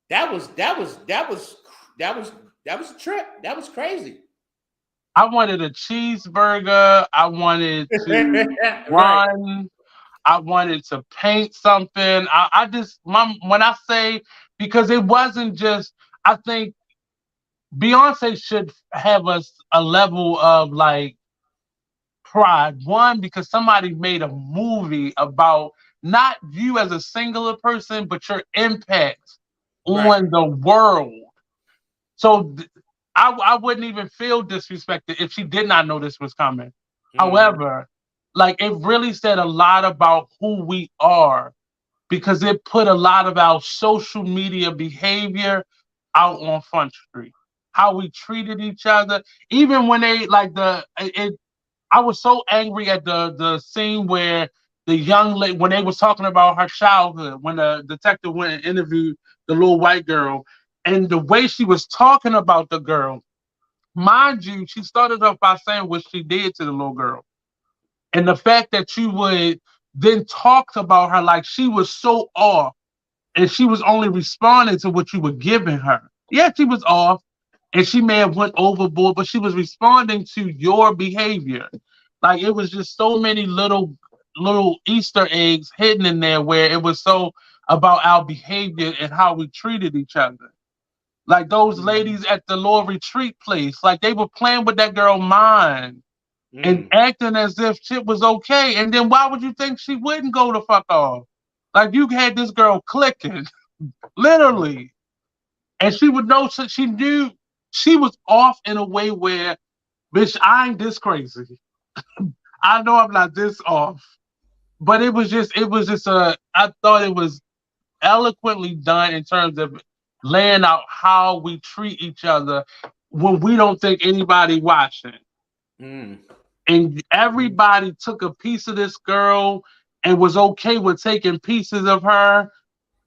that was a trip. That was crazy. I wanted a cheeseburger. I wanted to Right. run. I wanted to paint something. I just when I say, because it wasn't just, I think Beyonce should have a level of like pride. One, because somebody made a movie about not you as a singular person, but your impact Right. on the world. So I wouldn't even feel disrespected if she did not know this was coming. However, like it really said a lot about who we are, because it put a lot of our social media behavior out on Front Street. How we treated each other, even when they like I was so angry at the scene where the young lady, when they was talking about her childhood, when the detective went and interviewed the little white girl, and the way she was talking about the girl. Mind you, she started off by saying what she did to the little girl. And the fact that you would then talk about her like she was so off and she was only responding to what you were giving her. Yeah, she was off and she may have went overboard, but she was responding to your behavior. Like it was just so many little Easter eggs hidden in there where it was so about our behavior and how we treated each other. Like those ladies at the little retreat place, like they were playing with that girl's mind and acting as if shit was okay. And then why would you think she wouldn't go the fuck off? Like you had this girl clicking, literally. And she would know, so she knew she was off in a way where, bitch, I ain't this crazy. I know I'm not this off. But I thought it was eloquently done in terms of laying out how we treat each other when we don't think anybody watching. And everybody took a piece of this girl and was okay with taking pieces of her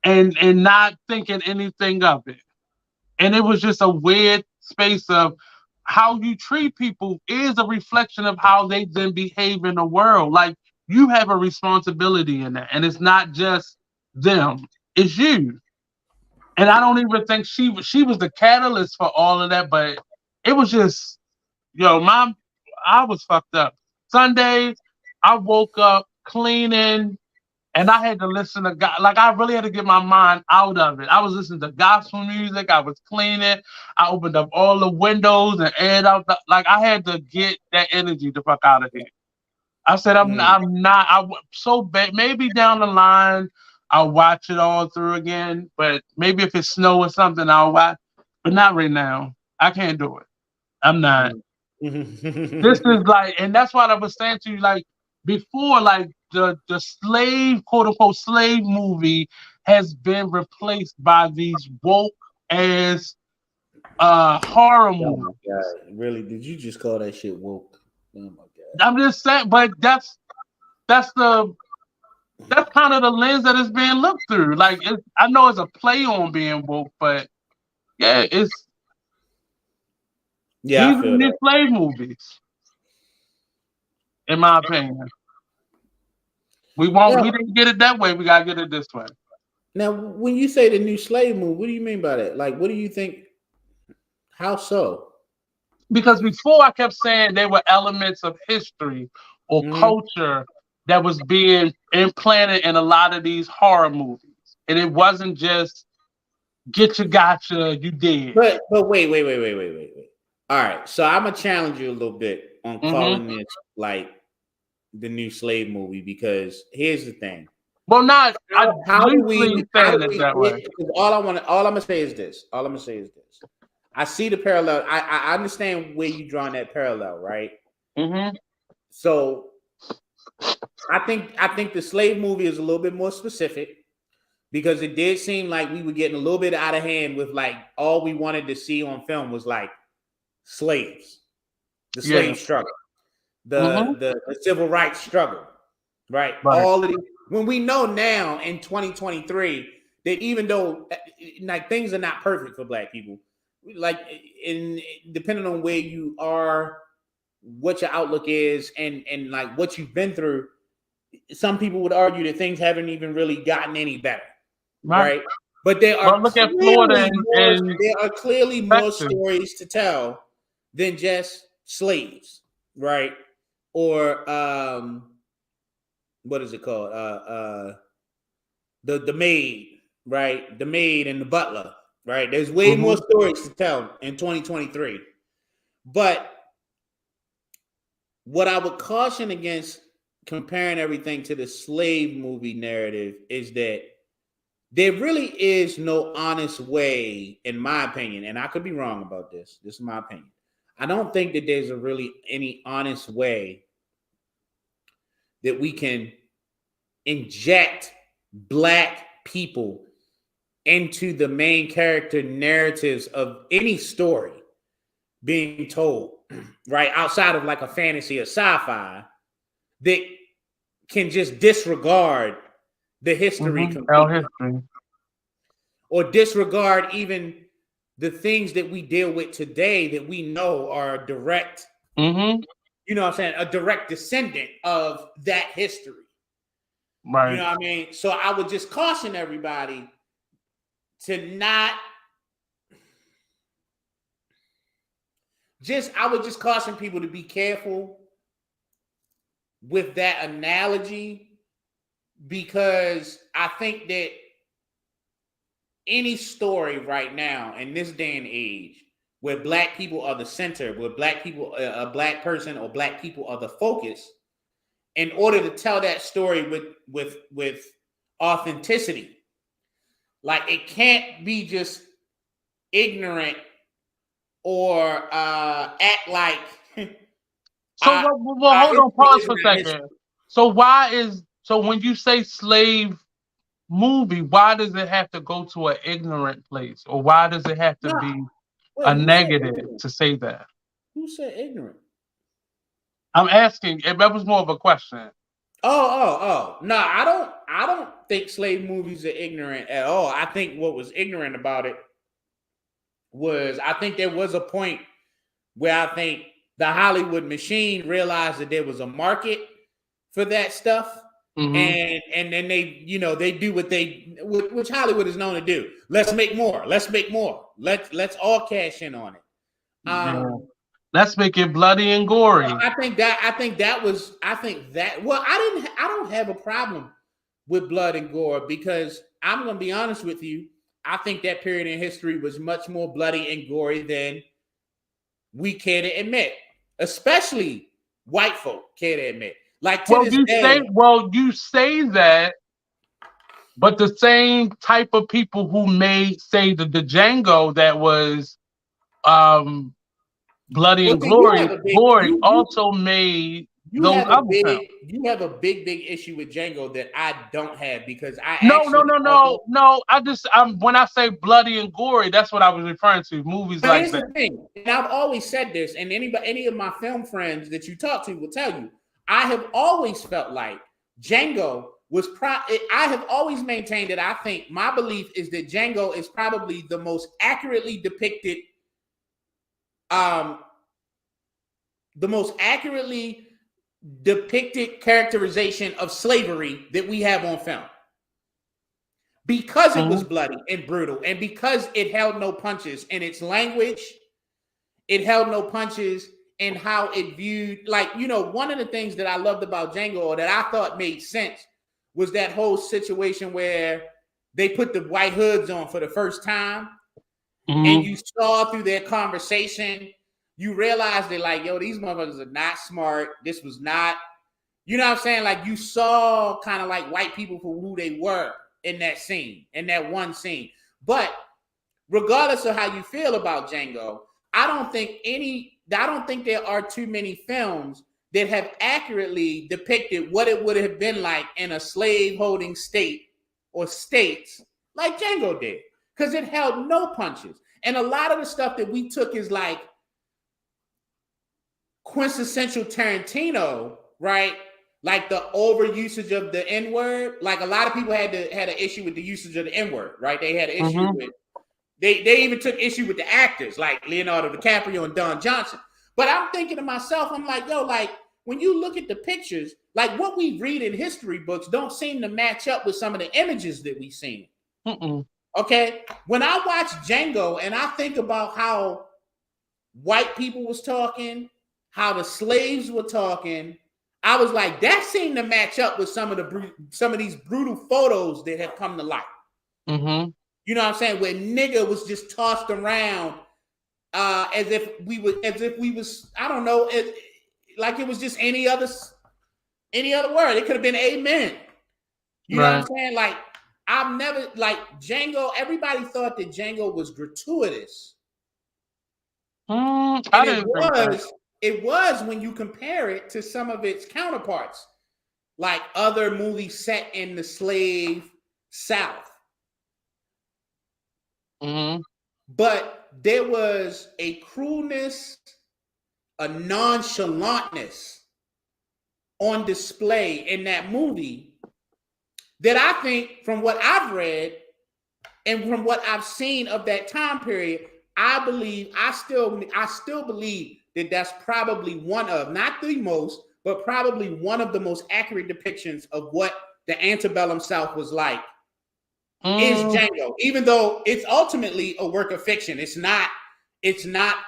and not thinking anything of it. And it was just a weird space of how you treat people is a reflection of how they then behave in the world. Like you have a responsibility in that, and it's not just them, it's you. And I don't even think she was the catalyst for all of that, but it was just, yo, I was fucked up. Sunday, I woke up cleaning and I had to listen to God. Like I really had to get my mind out of it. I was listening to gospel music. I was cleaning. I opened up all the windows and aired out. Like I had to get that energy the fuck out of here. I said I'm not. So bad. Maybe down the line I'll watch it all through again. But maybe if it's snow or something, I'll watch. But not right now. I can't do it. I'm not. This is like, and that's what I was saying to you, like before, like the slave, quote unquote, slave movie has been replaced by these woke as horror Oh movies. my god! Really? Did you just call that shit woke? Oh my god! I'm just saying, but that's the that's kind of the lens that it's being looked through. Like I know it's a play on being woke, but yeah, Yeah, these I are feel new that. slave movies, in my opinion. Now, We didn't get it that way. We gotta get it this way. now, when you say the new slave move, what do you mean by that? Like, what do you think? How so? Because before I kept saying there were elements of history or Mm-hmm. culture that was being implanted in a lot of these horror movies. And it wasn't just get you gotcha, you did. But wait. All right, so I'm gonna challenge you a little bit on Mm-hmm. calling this like the new slave movie because here's the thing. Well, not I How do we loosely saying it that way. because all I'm gonna say is this. All I'm gonna say is this. I see the parallel. I understand where you drawing that parallel, right? Mm-hmm. So I think the slave movie is a little bit more specific because it did seem like we were getting a little bit out of hand with like all we wanted to see on film was like slaves, the slave struggle, the civil rights struggle, right? Right. All of these, when we know now in 2023 that even though like things are not perfect for Black people, like in depending on where you are, what your outlook is, and like what you've been through, some people would argue that things haven't even really gotten any better, right? But Well, look at Florida and there are clearly more Texas. stories to tell than just slaves, right? Or what is it called? The maid, right? The maid and the butler, right? There's way more stories to tell in 2023. But what I would caution against comparing everything to the slave movie narrative is that there really is no honest way, in my opinion, and I could be wrong about this. This is my opinion. I don't think that there's a really any honest way that we can inject Black people into the main character narratives of any story being told, right? Outside of like a fantasy or sci-fi that can just disregard the history completely. Or disregard even the things that we deal with today that we know are direct, you know what I'm saying, a direct descendant of that history. Right. You know what I mean? So I would just caution everybody to not I would just caution people to be careful with that analogy, because I think that any story right now in this day and age where Black people are the center, where Black people, a Black person or Black people are the focus, in order to tell that story with authenticity, like it can't be just ignorant or act like. Hold on, pause for a second. So when you say slave movie, why does it have to go to an ignorant place, or why does it have to be a negative to say that? Who said ignorant? I'm asking. That was more of a question. Oh. No, I don't think slave movies are ignorant at all. I think what was ignorant about it was, I think there was a point where I think the Hollywood machine realized that there was a market for that stuff. And then they, they do which Hollywood is known to do. Let's make more. Let's all cash in on it. Let's make it bloody and gory. I think that well, I don't have a problem with blood and gore, because I'm going to be honest with you. I think that period in history was much more bloody and gory than we care to admit, especially white folk care to admit. Like to this day. You say that, but the same type of people who made, say, the Django that was bloody and gory also made those other films. You have a big issue with Django that I don't have, because No. When I say bloody and gory, that's what I was referring to. Movies like here's that. The thing, and I've always said this, and any of my film friends that you talk to will tell you, I have always felt like Django was I have always maintained that I think my belief is that Django is probably the most accurately depicted, characterization of slavery that we have on film, because it was bloody and brutal, and because it held no punches in its language. It held no punches in how it viewed, like, one of the things that I loved about Django, or that I thought made sense, was that whole situation where they put the white hoods on for the first time, and you saw through their conversation, you realize they're like, yo, these motherfuckers are not smart. This was not, you know what I'm saying? Like, you saw kind of like white people for who they were in that scene, in that one scene. But regardless of how you feel about Django, I don't think there are too many films that have accurately depicted what it would have been like in a slave holding state or states like Django did, because it held no punches. And a lot of the stuff that we took is like quintessential Tarantino, right? Like the over usage of the N word. Like a lot of people had an issue with the usage of the N word, right? They had an issue with. They even took issue with the actors like Leonardo DiCaprio and Don Johnson. But I'm thinking to myself, I'm like, yo, like when you look at the pictures, like what we read in history books don't seem to match up with some of the images that we've seen. Okay, when I watch Django and I think about how white people was talking, how the slaves were talking, I was like, that seemed to match up with some of these brutal photos that have come to light. You know what I'm saying? Where nigga was just tossed around as if we was I don't know, like it was just any other word. It could have been amen. You know what I'm saying? Like I've never like Django. Everybody thought that Django was gratuitous. It was when you compare it to some of its counterparts, like other movies set in the slave South. But there was a cruelness, a nonchalantness on display in that movie that I think, from what I've read and from what I've seen of that time period, I still believe that that's probably one of, not the most, but probably one of the most accurate depictions of what the antebellum South was like. Is Django, even though it's ultimately a work of fiction. It's not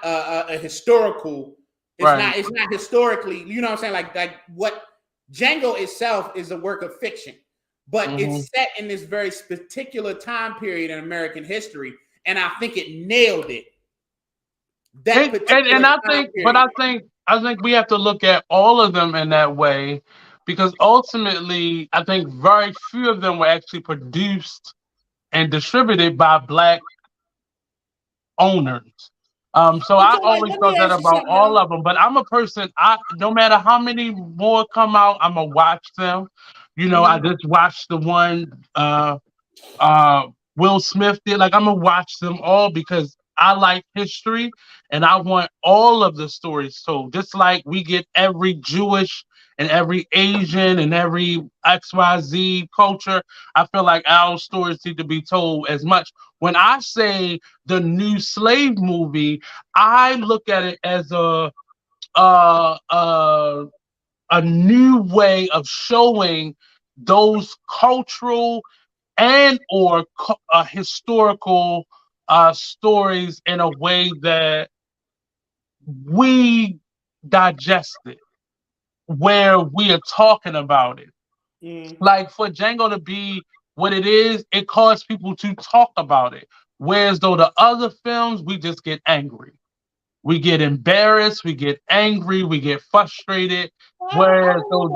a historical. It's not historically. You know what I'm saying? Like what Django itself is a work of fiction, but it's set in this very particular time period in American history, and I think it nailed it. I think we have to look at all of them in that way, because ultimately, I think very few of them were actually produced and distributed by Black owners. So I always thought that about all of them. But I'm a person, no matter how many more come out, I'm going to watch them. You know, I just watched the one Will Smith did. Like, I'm going to watch them all because I like history and I want all of the stories told. Just like we get every Jewish and every Asian and every XYZ culture, I feel like our stories need to be told as much. When I say the new slave movie, I look at it as a new way of showing those cultural and or historical stories in a way that we digest it, where we are talking about it. Like for Django to be what it is, it caused people to talk about it. Whereas though the other films, we just get angry. We get embarrassed, we get angry, we get frustrated. Whereas though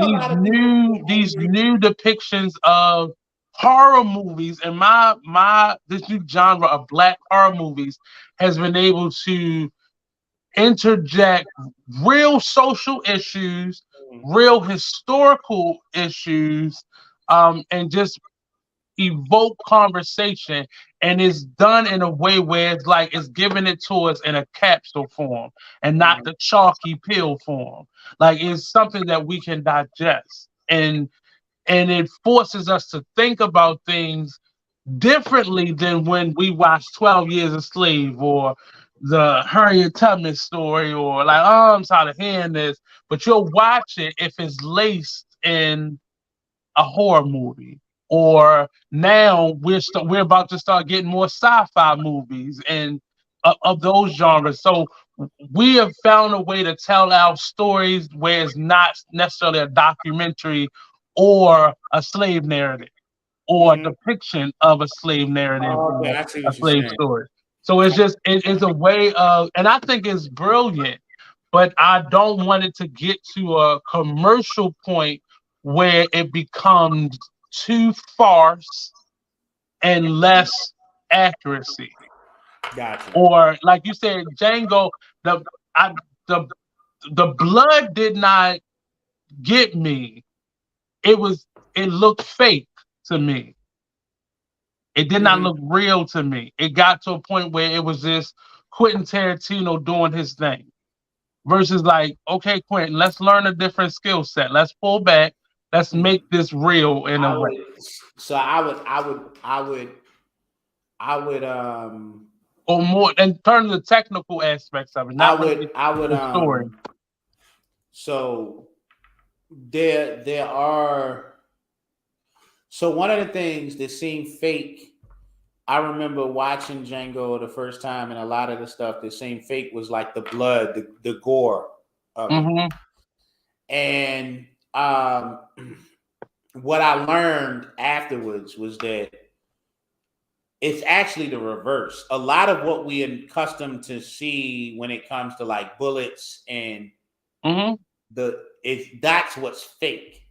these new depictions of horror movies and this new genre of Black horror movies has been able to interject real social issues, real historical issues, and just evoke conversation, and it's done in a way where it's like it's giving it to us in a capsule form and not the chalky pill form. Like it's something that we can digest, and it forces us to think about things differently than when we watch 12 Years a Slave or the Harriet Tubman story, or like, oh, I'm tired of hearing this. But you'll watch it if it's laced in a horror movie. Or now we're about to start getting more sci-fi movies and of those genres. So we have found a way to tell our stories where it's not necessarily a documentary or a slave narrative or a depiction of a slave narrative or a slave story. So it's a way of, and I think it's brilliant, but I don't want it to get to a commercial point where it becomes too farce and less accuracy. Gotcha. Or like you said, Django, the I the the blood did not get me. It looked fake to me. It did not look Mm-hmm. real to me. It got to a point where it was just Quentin Tarantino doing his thing. Versus like, okay, Quentin, let's learn a different skill set. Let's pull back. Let's make this real in a I way. would. So I would. Or more in terms of the technical aspects of it, I not would. really I would. the story. So there are. So one of the things that seemed fake, I remember watching Django the first time, and a lot of the stuff that seemed fake was like the blood, the gore of it. Mm-hmm. And what I learned afterwards was that it's actually the reverse. A lot of what we are accustomed to see when it comes to like bullets and Mm-hmm. that's what's fake.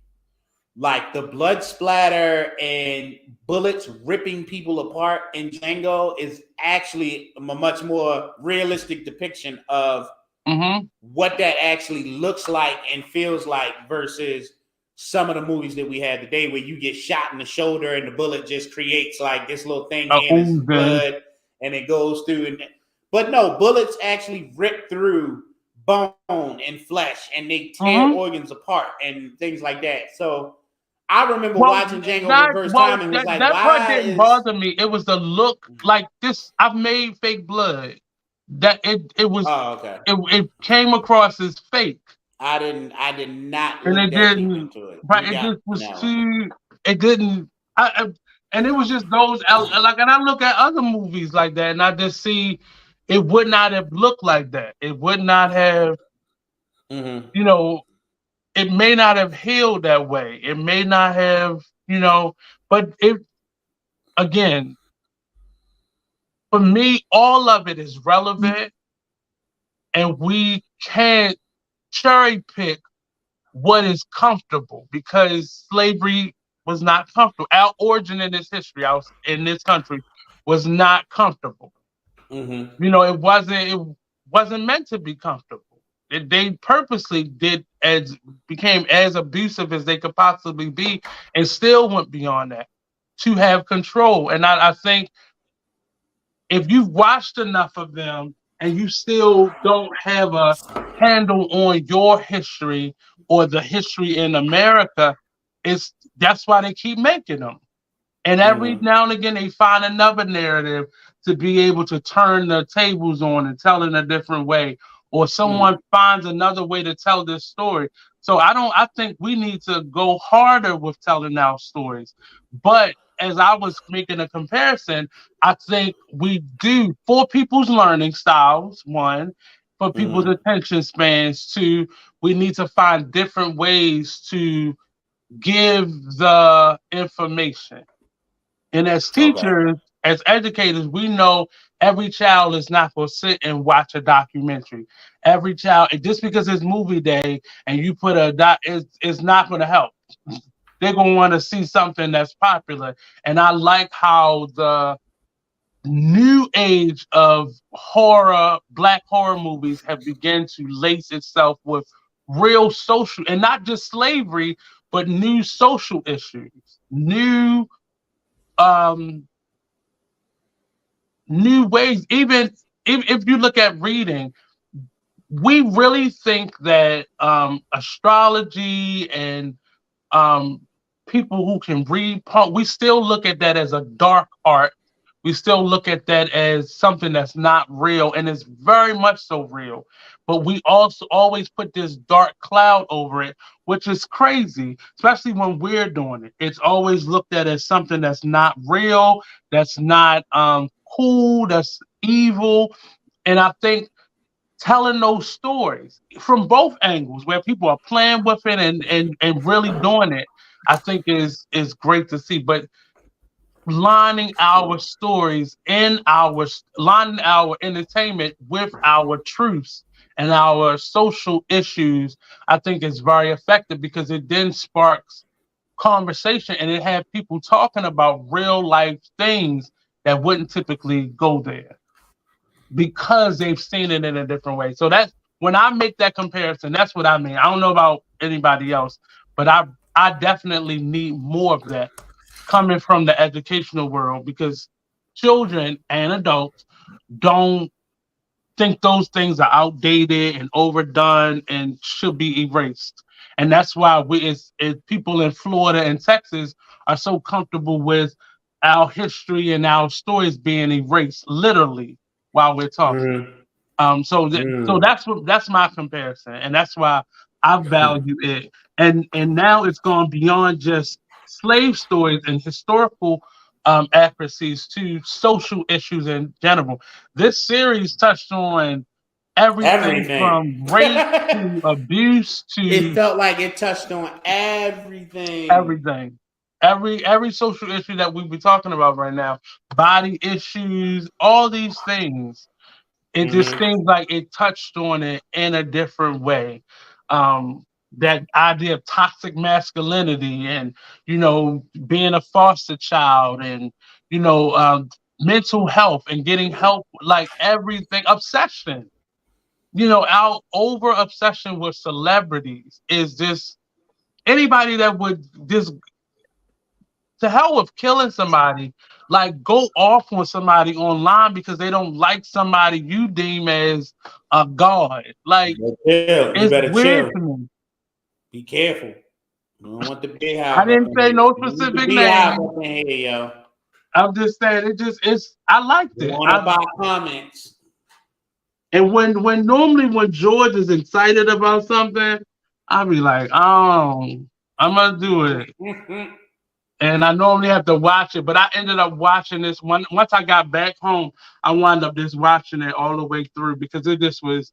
Like the blood splatter and bullets ripping people apart in Django is actually a much more realistic depiction of Mm-hmm. what that actually looks like and feels like versus some of the movies that we had today where you get shot in the shoulder and the bullet just creates like this little thing here and it's Oozing. blood and it goes through but no, bullets actually rip through bone and flesh and they tear Mm-hmm. organs apart and things like that. So I remember Well, watching Django for the first time and was like, that part why didn't is bother me. It was the look like this. I've made fake blood. That it was oh okay. it came across as fake. I did not And look it that deep didn't, into it. right? You It got just was no. too. It didn't. And it was just those like, and I look at other movies like that, and I just see it would not have looked like that. It would not have, Mm-hmm. you know, it may not have healed that way. It may not have, but it again for me, all of it is relevant, and we can't cherry pick what is comfortable because slavery was not comfortable. Our origin in this history, in this country, was not comfortable. Mm-hmm. It wasn't meant to be comfortable. They purposely became as abusive as they could possibly be, and still went beyond that to have control. And I think if you've watched enough of them and you still don't have a handle on your history or the history in America, that's why they keep making them. And every Mm-hmm. now and again, they find another narrative to be able to turn the tables on and tell in a different way, or someone finds another way to tell this story. So I think we need to go harder with telling our stories. But as I was making a comparison, I think we do for people's learning styles, one, for people's Mm-hmm. attention spans, two, we need to find different ways to give the information. And as Okay. teachers, as educators, we know every child is not going to sit and watch a documentary. Every child, just because it's movie day and you put a dot, it's not going to help. They're going to want to see something that's popular. And I like how the new age of horror, black horror movies have begun to lace itself with real social, and not just slavery, but new social issues, um new ways. Even if you look at reading, we really think that astrology and um people who can read we still look at that as a dark art. We still look at that as something that's not real, and it's very much so real. But we also always put this dark cloud over it, which is crazy, especially when we're doing it. It's always looked at as something that's not real, that's not cool, that's evil. And I think telling those stories from both angles where people are playing with it and really doing it, I think is great to see. But lining our stories in lining our entertainment with our truths and our social issues, I think is very effective because it then sparks conversation and it had people talking about real life things that wouldn't typically go there. because they've seen it in a different way. So that's when I make that comparison, that's what I mean. I don't know about anybody else, but I definitely need more of that coming from the educational world because children and adults don't think those things are outdated and overdone and should be erased. And that's why people in Florida and Texas are so comfortable with our history and our stories being erased literally while we're talking. Mm-hmm. So that's my comparison, and that's why I value it. And now it's gone beyond just slave stories and historical accuracies to social issues in general. This series touched on everything Everything. from rape to abuse It to felt like it touched on everything. everything. Every social issue that we be talking about right now, body issues, all these things, it just Mm-hmm. seems like it touched on it in a different way. That idea of toxic masculinity and being a foster child and mental health and getting help, like everything, obsession. Our over obsession with celebrities is just anybody that would just to hell with killing somebody, like go off on somebody online because they don't like somebody you deem as a god. Like Chill. You it's better weird chill. to me. Be careful. You don't want the I beehive up didn't in say here. no You don't want the specific beehive name. up in here, yo. I'm just saying it's I liked it. Going up our comments. And when normally when George is excited about something, I'll be like, oh, I'm gonna do it. And I normally have to watch it, but I ended up watching this one. Once I got back home, I wound up just watching it all the way through because it just was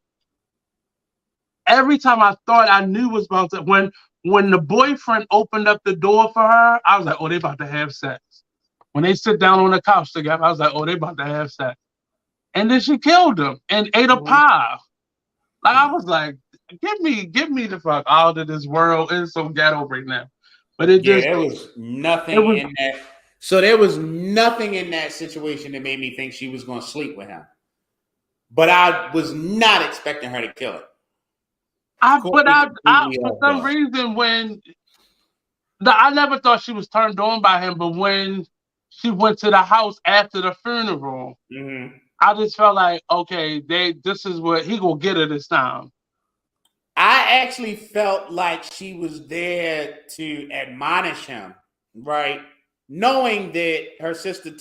every time I thought I knew was about to when the boyfriend opened up the door for her, I was like, oh, they about to have sex. When they sit down on the couch together, I was like, oh, they about to have sex. And then she killed him and ate a pie. Like I was like, give me the fuck out of this world. It's so ghetto right now. But Yeah, there was it nothing was in that. So there was nothing in that situation that made me think she was going to sleep with him. But I was not expecting her to kill him. I for some reason I never thought she was turned on by him, but when she went to the house after the funeral, Mm-hmm. I just felt like, okay, this is what he gonna get her this time. I actually felt like she was there to admonish him, right? Knowing that her sister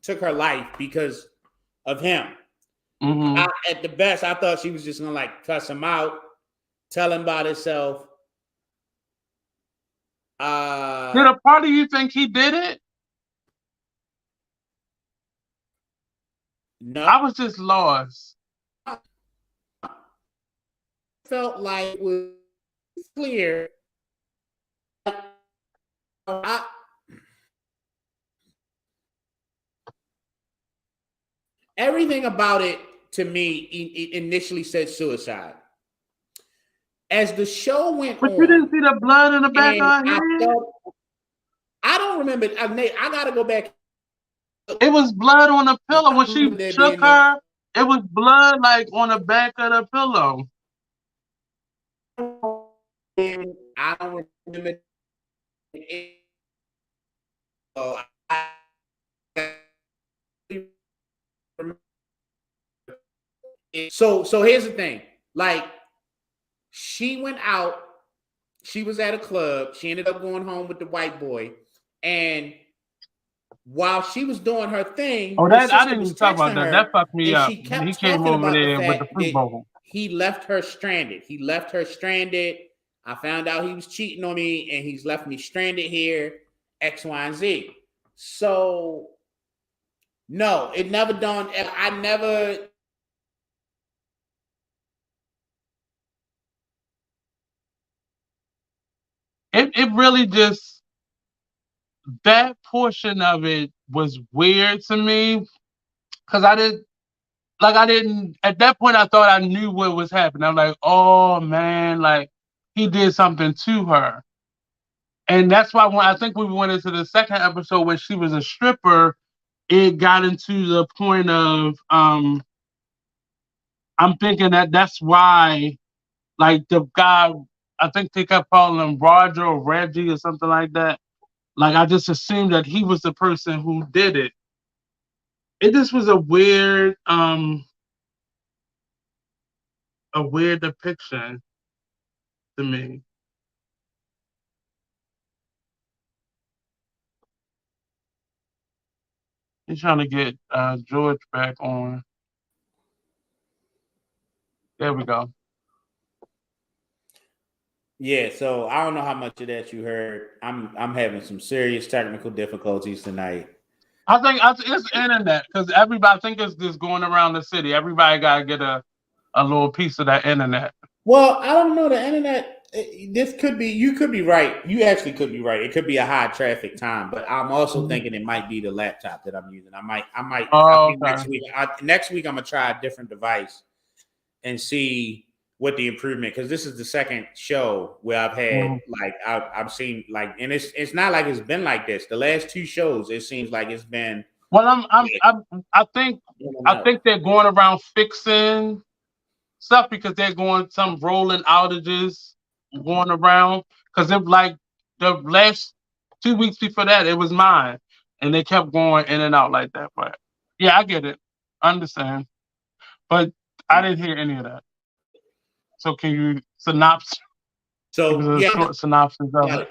took her life because of him. Mm-hmm. At the best, I thought she was just gonna like cuss him out, tell him about himself. Did a part of you think he did it? No, I was just lost. felt like it was clear. Everything about it to me initially said suicide. As the show went But on, you didn't see the blood in the back and of her head? I don't remember. I gotta go back. It was blood on the pillow. When I she remember there shook being her, it was blood like on the back of the pillow. I don't remember. So here's the thing. Like she went out. She was at a club. She ended up going home with the white boy, and while she was doing her thing, Oh, her that I sister didn't was even talk about texting that. her, That fucked me and up. she He kept came talking over about the there with the fact fruit that bowl. he left her stranded. He left her stranded. I found out he was cheating on me, and he's left me stranded here, X, Y, and Z. So, no, it never dawned. I never. It really just that portion of it was weird to me because I didn't at that point I thought I knew what was happening. I'm like, oh man, like he did something to her. And that's why when I think we went into the second episode when she was a stripper, it got into the point of I'm thinking that that's why, like the guy, I think they kept calling him Roger or Reggie or something like that. Like I just assumed that he was the person who did it. It just was a weird depiction to me. He's trying to get George back on. There we go. Yeah, so I don't know how much of that you heard. I'm having some serious technical difficulties tonight. I think it's internet because everybody. I think it's just going around the city. Everybody gotta get a little piece of that internet. Well, I don't know. The internet. This could be. You could be right. You actually could be right. It could be a high traffic time, but I'm also Mhm. thinking it might be the laptop that I'm using. I might. I might. I Oh, think okay. next week I'm gonna try a different device and see what the improvement. Because this is the second show where I've had Mhm. like I've seen like, and it's not like it's been like this. The last two shows, it seems like it's been Well, like, I think in and I out. think they're going around fixing stuff because they're going some rolling outages going around. Because if like the last 2 weeks before that, it was mine, and they kept going in and out like that. But yeah, I get it, I understand. But I didn't hear any of that. So can you synopsis? Give us So a yeah, short synopsis of yeah, it.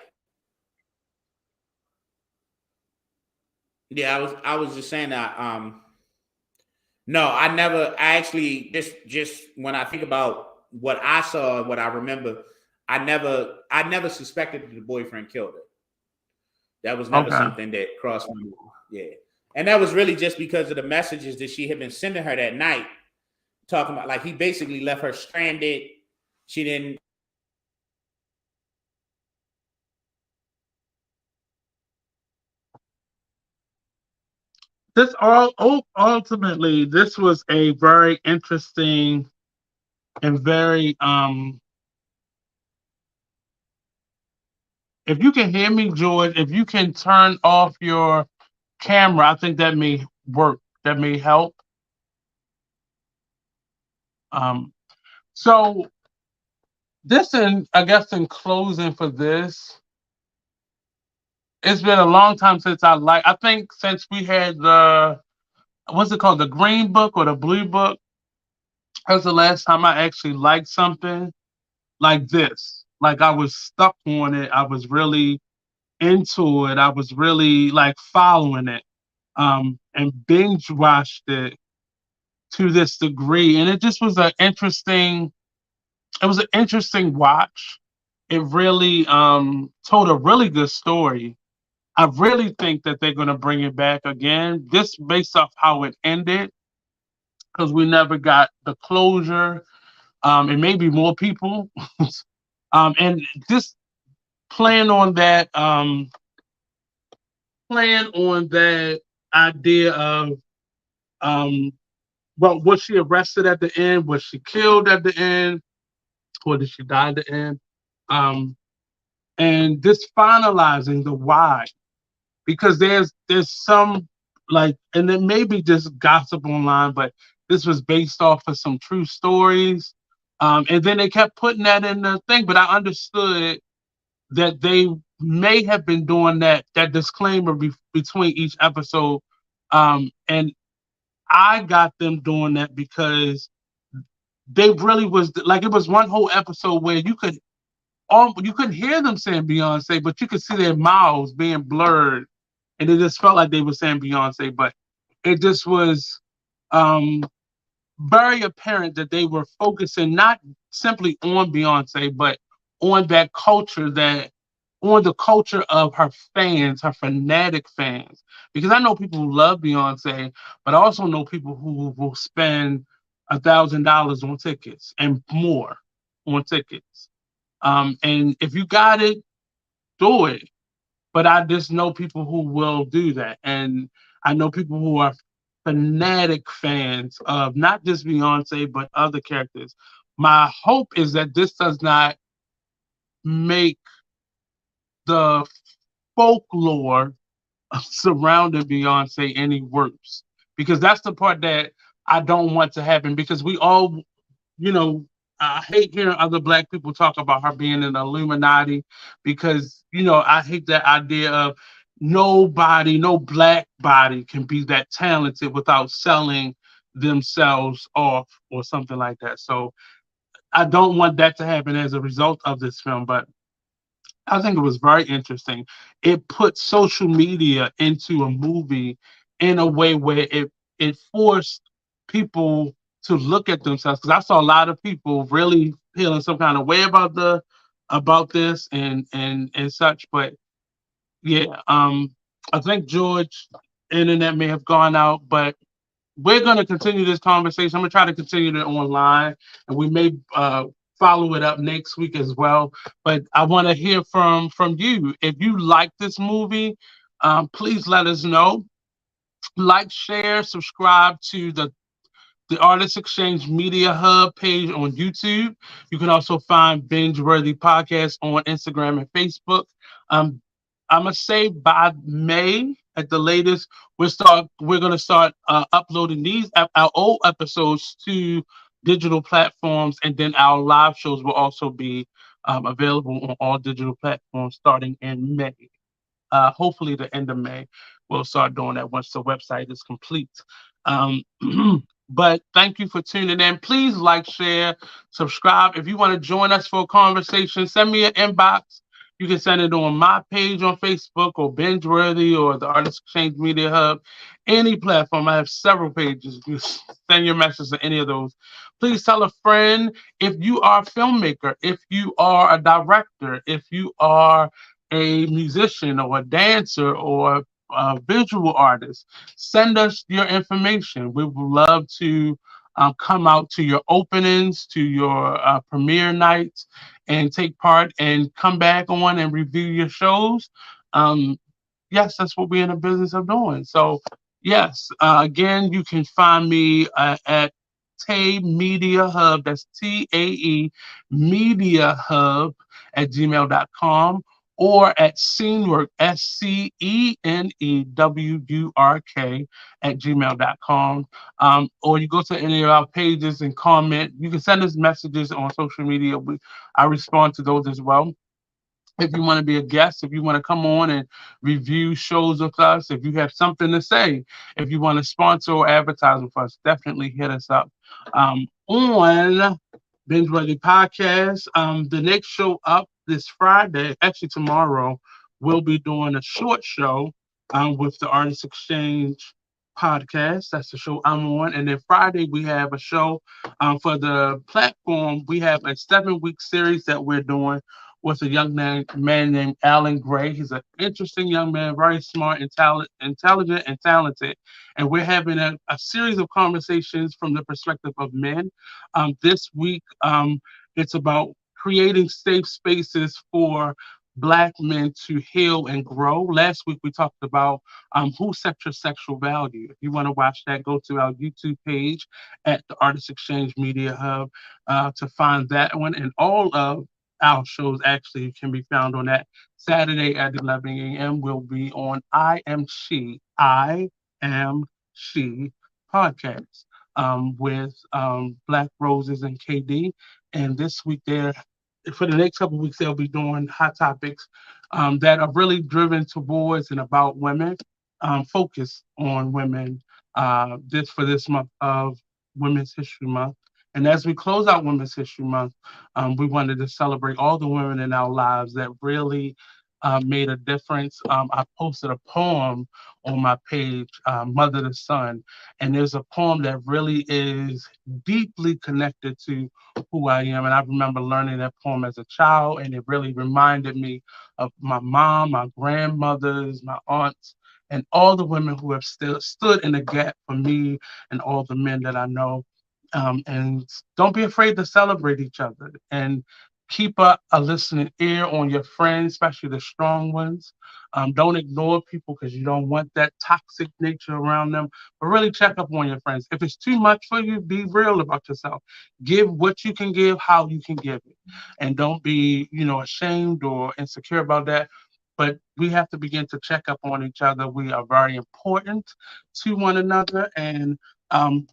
yeah. I was just saying that. No, I never. I actually just when I think about what I saw, what I remember, I never suspected that the boyfriend killed her. That was never Okay. something that crossed my mind. Yeah, and that was really just because of the messages that she had been sending her that night, talking about like he basically left her stranded. She didn't. This all ultimately this was a very interesting and very if you can hear me, George, if you can turn off your camera, I think that may work. That may help. Um, so this, in I guess, in closing for this, it's been a long time since I think since we had the what's it called, the green book or the blue book. That was the last time I actually liked something like this. Like I was stuck on it. I was really into it. I was really like following it. And binge watched it to this degree. And it just was it was an interesting watch. It really told a really good story. I really think that they're gonna bring it back again. This based off how it ended, because we never got the closure. And maybe more people. And just playing on that playing on that idea of um well, was she arrested at the end? Was she killed at the end? Or did she die at the end? Um, and just finalizing the why. Because there's some like, and it may be just gossip online, but this was based off of some true stories. And then they kept putting that in the thing, but I understood that they may have been doing that disclaimer between each episode. And I got them doing that because they really was like, it was one whole episode where you couldn't hear them saying Beyonce, but you could see their mouths being blurred, and it just felt like they were saying Beyonce. But it just was um, very apparent that they were focusing not simply on Beyonce, but on that culture on the culture of her fans, her fanatic fans. Because I know people who love Beyonce, but I also know people who will spend $1,000 on tickets and more on tickets. And if you got it, do it. But I just know people who will do that. And I know people who are fanatic fans of not just Beyonce, but other characters. My hope is that this does not make the folklore surrounding Beyonce any worse. Because that's the part that I don't want to happen. Because we all you know, I hate hearing other black people talk about her being an Illuminati because, I hate that idea of nobody, no black body can be that talented without selling themselves off or something like that. So I don't want that to happen as a result of this film, but I think it was very interesting. It put social media into a movie in a way where it forced people to look at themselves. Because I saw a lot of people really feeling some kind of way about this and such. But yeah, I think George internet may have gone out, but we're going to continue this conversation. I'm going to try to continue it online, and we may follow it up next week as well. But I want to hear from you. If you like this movie, please let us know. Like, share, subscribe to the Artist Exchange Media Hub page on YouTube. You can also find Binge Worthy Podcast on Instagram and Facebook. Um, I'm gonna say by May at the latest, we're gonna start uploading our old episodes to digital platforms, and then our live shows will also be available on all digital platforms starting in May. Hopefully, the end of May, we'll start doing that once the website is complete. Um, but thank you for tuning in. Please like, share, subscribe. If you want to join us for a conversation, send me an inbox. You can send it on my page on Facebook or Bingeworthy or the Artist Exchange Media Hub, any platform. I have several pages. You send your message to any of those. Please tell a friend if you are a filmmaker, if you are a director, if you are a musician or a dancer or a visual artist, send us your information. We would love to come out to your openings, to your premiere nights, and take part and come back on and review your shows. Um, yes, that's what we're in the business of doing. So, yes, again, you can find me at Tay Media Hub. That's TAE Media Hub at gmail.com or at Scenework, SCENEWURK at gmail.com. Or you go to any of our pages and comment. You can send us messages on social media. I respond to those as well. If you want to be a guest, if you want to come on and review shows with us, if you have something to say, if you want to sponsor or advertise with us, definitely hit us up. On Binge Ready Podcast, the next show up this Friday, actually tomorrow, we'll be doing a short show with the Artist Exchange podcast. That's the show I'm on. And then Friday, we have a show for the platform. We have a 7-week series that we're doing with a young man named Alan Gray. He's an interesting young man, very smart and intelligent and talented. And we're having a series of conversations from the perspective of men. This week, it's about creating safe spaces for Black men to heal and grow. Last week, we talked about who set your sexual value. If you want to watch that, go to our YouTube page at the Artist Exchange Media Hub to find that one, and all of our shows actually can be found on that. Saturday at 11 a.m. will be on I Am She podcast with Black Roses and KD. And this week, for the next couple of weeks, they'll be doing hot topics that are really driven towards and about women, focus on women this month of Women's History Month. And as we close out Women's History Month, we wanted to celebrate all the women in our lives that really made a difference. I posted a poem on my page, Mother to Son, and there's a poem that really is deeply connected to who I am. And I remember learning that poem as a child, and it really reminded me of my mom, my grandmothers, my aunts, and all the women who have still stood in the gap for me and all the men that I know. And don't be afraid to celebrate each other and keep a listening ear on your friends, especially the strong ones. Don't ignore people because you don't want that toxic nature around them, but really check up on your friends. If it's too much for you, be real about yourself. Give what you can give, how you can give it. And don't be, ashamed or insecure about that. But we have to begin to check up on each other. We are very important to one another. And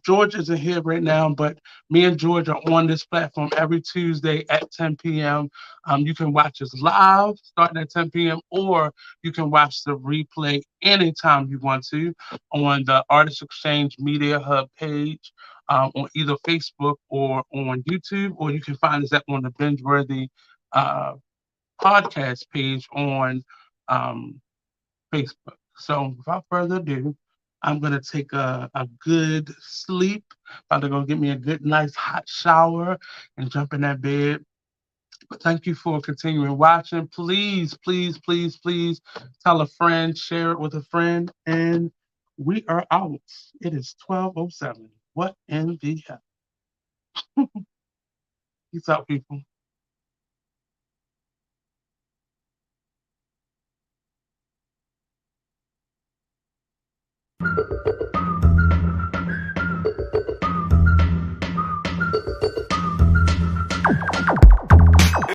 George isn't here right now, but me and George are on this platform every Tuesday at 10 p.m. You can watch us live starting at 10 p.m., or you can watch the replay anytime you want to on the Artist Exchange Media Hub page on either Facebook or on YouTube, or you can find us on the Bingeworthy uh, podcast page on um, Facebook. So without further ado, I'm gonna take a good sleep. About to go get me a good, nice hot shower and jump in that bed. But thank you for continuing watching. Please, please, please, please tell a friend, share it with a friend, and we are out. It is 12:07. What in the hell? Peace out, people.